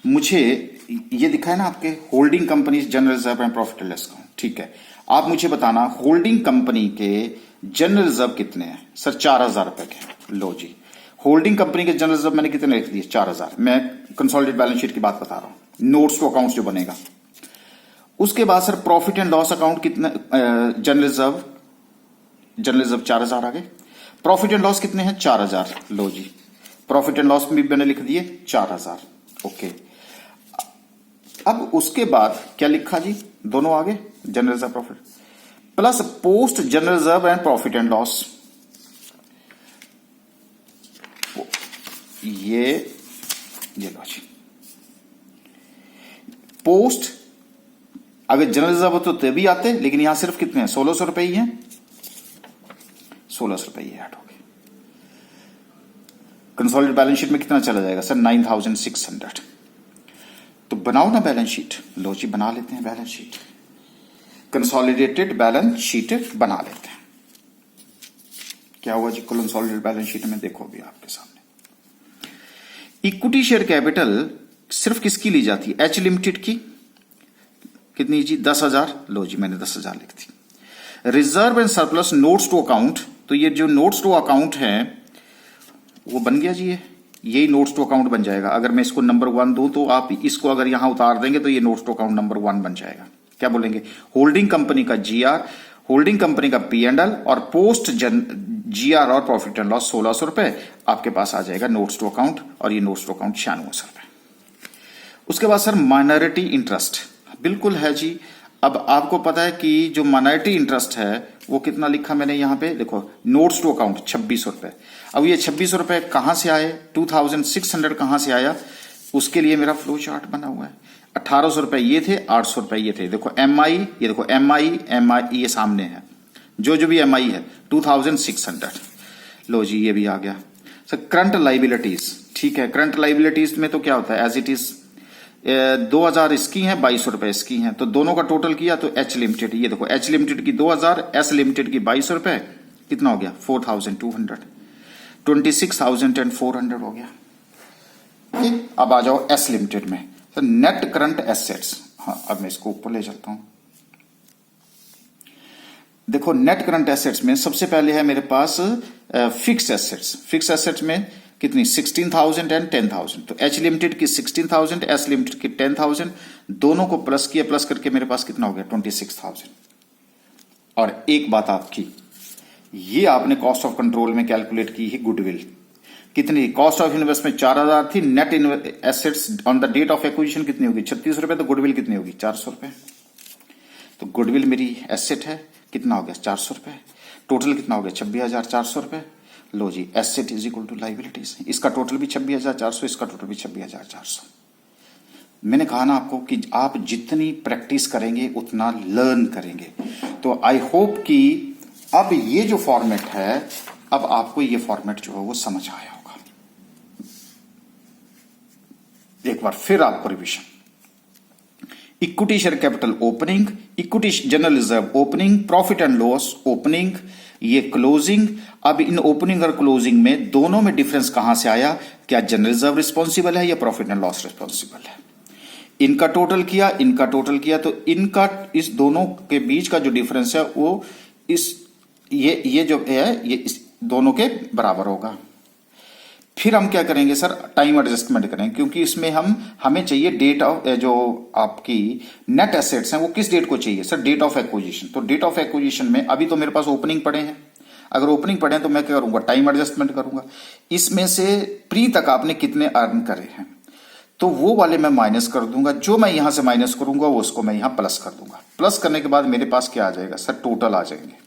मुझे ये दिखा है ना आपके holding company general reserve and profit and loss account, ठीक है। आप मुझे बताना होल्डिंग कंपनी के जनरल रिजर्व कितने हैं सर, 4000 रुपए के। लो जी, होल्डिंग कंपनी के जनरल रिजर्व मैंने कितने लिख दिए 4000। मैं कंसोलिडेटेड बैलेंस शीट की बात बता रहा हूं, नोट्स टू अकाउंट्स जो बनेगा। उसके बाद sir profit and loss account कितने, जनरल रिजर्व 4000 आ गए। प्रॉफिट एंड लॉस कितने हैं 4000। लो जी, प्रॉफिट एंड लॉस में भी मैंने लिख दिए 4000। ओके, अब उसके बाद क्या लिखा जी, दोनों आगे general reserve profit plus post general reserve and profit and loss. ये लो जी, पोस्ट अगर जनरल रिजर्व हो तो तभी आते, लेकिन यहां सिर्फ कितने हैं 1600 रुपए ही हैं, 1600 रुपए ही ऐड हो गए। कंसोलिडेटेड बैलेंस शीट में कितना चला जाएगा सर 9600। तो बनाओ ना बैलेंस शीट। लो जी बना लेते हैं balance sheet, consolidated balance sheet बना लेते हैं। क्या हुआ जी कंसोलिडेटेड बैलेंस शीट में, देखो भी आपके सामने इक्विटी शेयर कैपिटल सिर्फ किसकी ली जाती है, एच लिमिटेड की, कितनी जी 10,000। लो जी मैंने 10,000 लिख दी। Reserve and surplus notes to account, तो ये जो नोट्स टू अकाउंट है वो बन गया जी, यही नोट्स टू अकाउंट बन जाएगा। अगर मैं इसको नंबर 1 दूं तो आप इसको अगर यहां उतार देंगे तो ये नोट्स टू अकाउंट नंबर 1 बन जाएगा। क्या बोलेंगे, होल्डिंग कंपनी का GR, होल्डिंग कंपनी का P&L और पोस्ट GR और प्रॉफिट एंड लॉस 1600 रुपए, आपके पास आ जाएगा नोट्स टू अकाउंट, और ये नोट्स टू अकाउंट 9600 रुपए। उसके बाद सर माइनॉरिटी इंटरेस्ट, बिल्कुल है जी। अब आपको पता है कि जो माइनॉरिटी इंटरेस्ट है वो कितना लिखा मैंने यहाँ पे, देखो नोट्स टू अकाउंट 2600 रुपए। अब ये 2600 रुपए कहां से आए, 2600 कहां से आया, उसके लिए मेरा फ्लो चार्ट बना हुआ है। 1800 रुपए ये थे, 800 रुपए ये थे। देखो MI, ये देखो MI ये सामने है, जो भी MI है 2600। लो जी ये भी आ गया। सर करंट लाइबिलिटीज, ठीक है, करंट लाइबिलिटीज में तो क्या होता है, एज इट इज 2000 इसकी हैं, 2200 रुपए इसकी हैं, तो दोनों का टोटल किया तो H लिमिटेड, ये देखो H लिमिटेड की 2000, S लिमिटेड की 2200 रुपए, कितना हो गया 4200, 26,400 हो गया। ठीक, अब आ जाओ S लिमिटेड में, तो नेट करंट एसेट्स। हाँ अब मैं इसको ऊपर ले चलता हूं। देखो नेट करंट एसेट्स में सबसे पहले है मेरे पास फिक्स एसेट्स। फिक्स एसेट्स में कितनी 16,000 एंड 10,000, तो H लिमिटेड की 16,000, S लिमिटेड की 10,000, दोनों को प्लस किया, प्लस करके मेरे पास कितना हो गया 26,000। और एक बात आपकी, ये आपने कॉस्ट ऑफ कंट्रोल में कैलकुलेट की है गुडविल, कितनी, कॉस्ट ऑफ इन्वेस्टमेंट 4000 थी, net assets on the date of acquisition कितनी होगी 36 रुपए, तो गुडविल कितनी होगी 400 रुपए। तो गुडविल मेरी एसेट है, कितना हो गया 400 रुपए, टोटल कितना हो गया 26,400 रुपए। लो जी asset is equal to liabilities, इसका टोटल भी 26,400, इसका टोटल भी 26,400। मैंने कहा ना आपको कि आप जितनी प्रैक्टिस करेंगे उतना लर्न करेंगे। तो आई होप कि अब ये जो फॉर्मेट है, अब आपको ये फॉर्मेट जो है वो समझ आया होगा। एक बार फिर आपको revision, equity share capital opening, equity general reserve opening, profit and loss opening, ये क्लोजिंग। अब इन ओपनिंग और क्लोजिंग में दोनों में डिफरेंस कहां से आया, क्या जनरल रिजर्व रिस्पॉन्सिबल है या प्रॉफिट एंड लॉस रिस्पॉन्सिबल है। इनका टोटल किया, इनका टोटल किया, तो इनका इस दोनों के बीच का जो डिफरेंस है वो इस ये जो है ये इस दोनों के बराबर होगा। फिर हम क्या करेंगे सर, टाइम एडजस्टमेंट करेंगे, क्योंकि इसमें हमें चाहिए डेट ऑफ, जो आपकी नेट एसेट्स हैं वो किस डेट को चाहिए सर, डेट ऑफ एक्विजिशन। तो डेट ऑफ एक्विजिशन में अभी तो मेरे पास ओपनिंग पड़े हैं, अगर ओपनिंग पड़े हैं तो मैं क्या करूंगा, टाइम एडजस्टमेंट करूंगा। इसमें से प्री तक आपने कितने अर्न करे हैं, तो वो वाले मैं माइनस कर दूंगा, जो मैं यहां से माइनस करूंगा वो उसको मैं यहां प्लस कर दूंगा। प्लस करने के बाद मेरे पास क्या आ जाएगा सर, टोटल आ जाएंगे।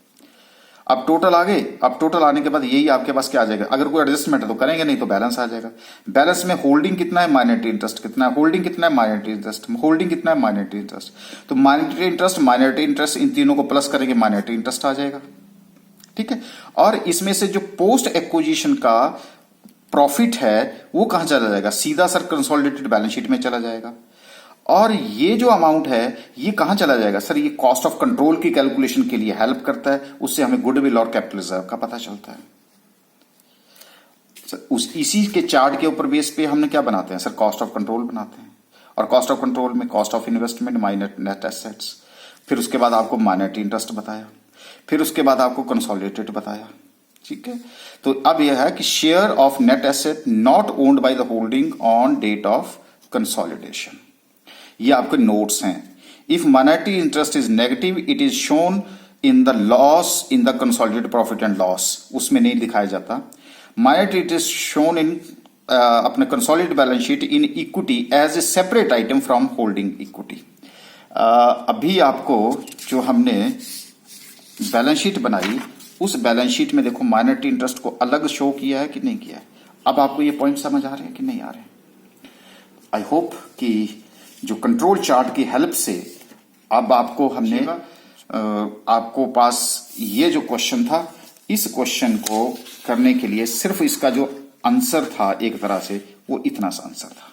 अब टोटल आ गए, अब टोटल आने के बाद यही आपके पास क्या आ जाएगा, अगर कोई एडजस्टमेंट है तो करेंगे, नहीं तो बैलेंस आ जाएगा। बैलेंस में होल्डिंग कितना है, माइनॉरिटी इंटरेस्ट कितना है, होल्डिंग कितना है, माइनॉरिटी इंटरेस्ट, होल्डिंग कितना है, माइनॉरिटी इंटरेस्ट। तो माइनॉरिटी इंटरेस्ट इन तीनों को प्लस करेंगे, माइनॉरिटी इंटरेस्ट आ जाएगा। ठीक है, और इसमें से जो पोस्ट एक्विजिशन का प्रॉफिट है वो कहां चला जाएगा, सीधा सर कंसोलिडेटेड बैलेंस शीट में चला जाएगा। और ये जो अमाउंट है ये कहां चला जाएगा सर, ये कॉस्ट ऑफ कंट्रोल की कैलकुलेशन के लिए हेल्प करता है, उससे हमें गुडविल और कैपिटल रिजर्व का पता चलता है। इसी के चार्ट के ऊपर बेस पे हमने क्या बनाते हैं सर, कॉस्ट ऑफ कंट्रोल बनाते हैं। और कॉस्ट ऑफ कंट्रोल में cost of investment minus net assets, फिर उसके बाद आपको माइनॉरिटी इंटरेस्ट बताया, फिर उसके बाद आपको कंसोलिडेटेड बताया। ठीक है, तो अब यह है कि share of net asset not owned by the holding on date of consolidation, ये आपके नोट्स हैं। If minority interest is negative it is shown in the loss in the consolidated profit and loss, उसमें नहीं दिखाया जाता। Minority interest shown in अपने consolidated balance sheet in equity as a separate item from holding equity. अभी आपको जो हमने balance sheet बनाई उस बैलेंस शीट में देखो माइनॉरिटी इंटरेस्ट को अलग शो किया है कि नहीं किया है। अब आपको ये पॉइंट समझ आ रहे हैं कि नहीं आ रहे हैं। आई होप कि जो कंट्रोल चार्ट की हेल्प से अब आपको हमने आपको पास ये जो क्वेश्चन था, इस क्वेश्चन को करने के लिए सिर्फ इसका जो आंसर था एक तरह से वो इतना सा आंसर था,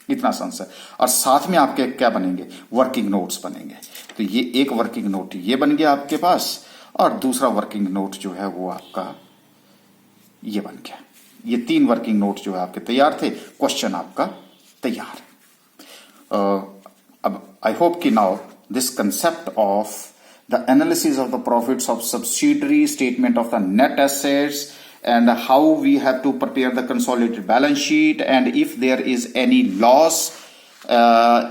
इतना सा आंसर। और साथ में आपके क्या बनेंगे, वर्किंग नोट्स बनेंगे। तो ये एक वर्किंग नोट ये बन गया आपके पास, और दूसरा वर्किंग नोट जो है वो आपका ये बन गया। ये 3 वर्किंग नोट जो है आपके तैयार थे, क्वेश्चन आपका तैयार है। अब आई होप कि now this concept of the analysis of the profits of subsidiary, statement of the net assets, and how we have to prepare the consolidated balance sheet, and if there is any loss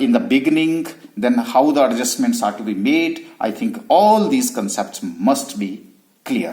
in the beginning, then how the adjustments are to be made. I think all these concepts must be clear.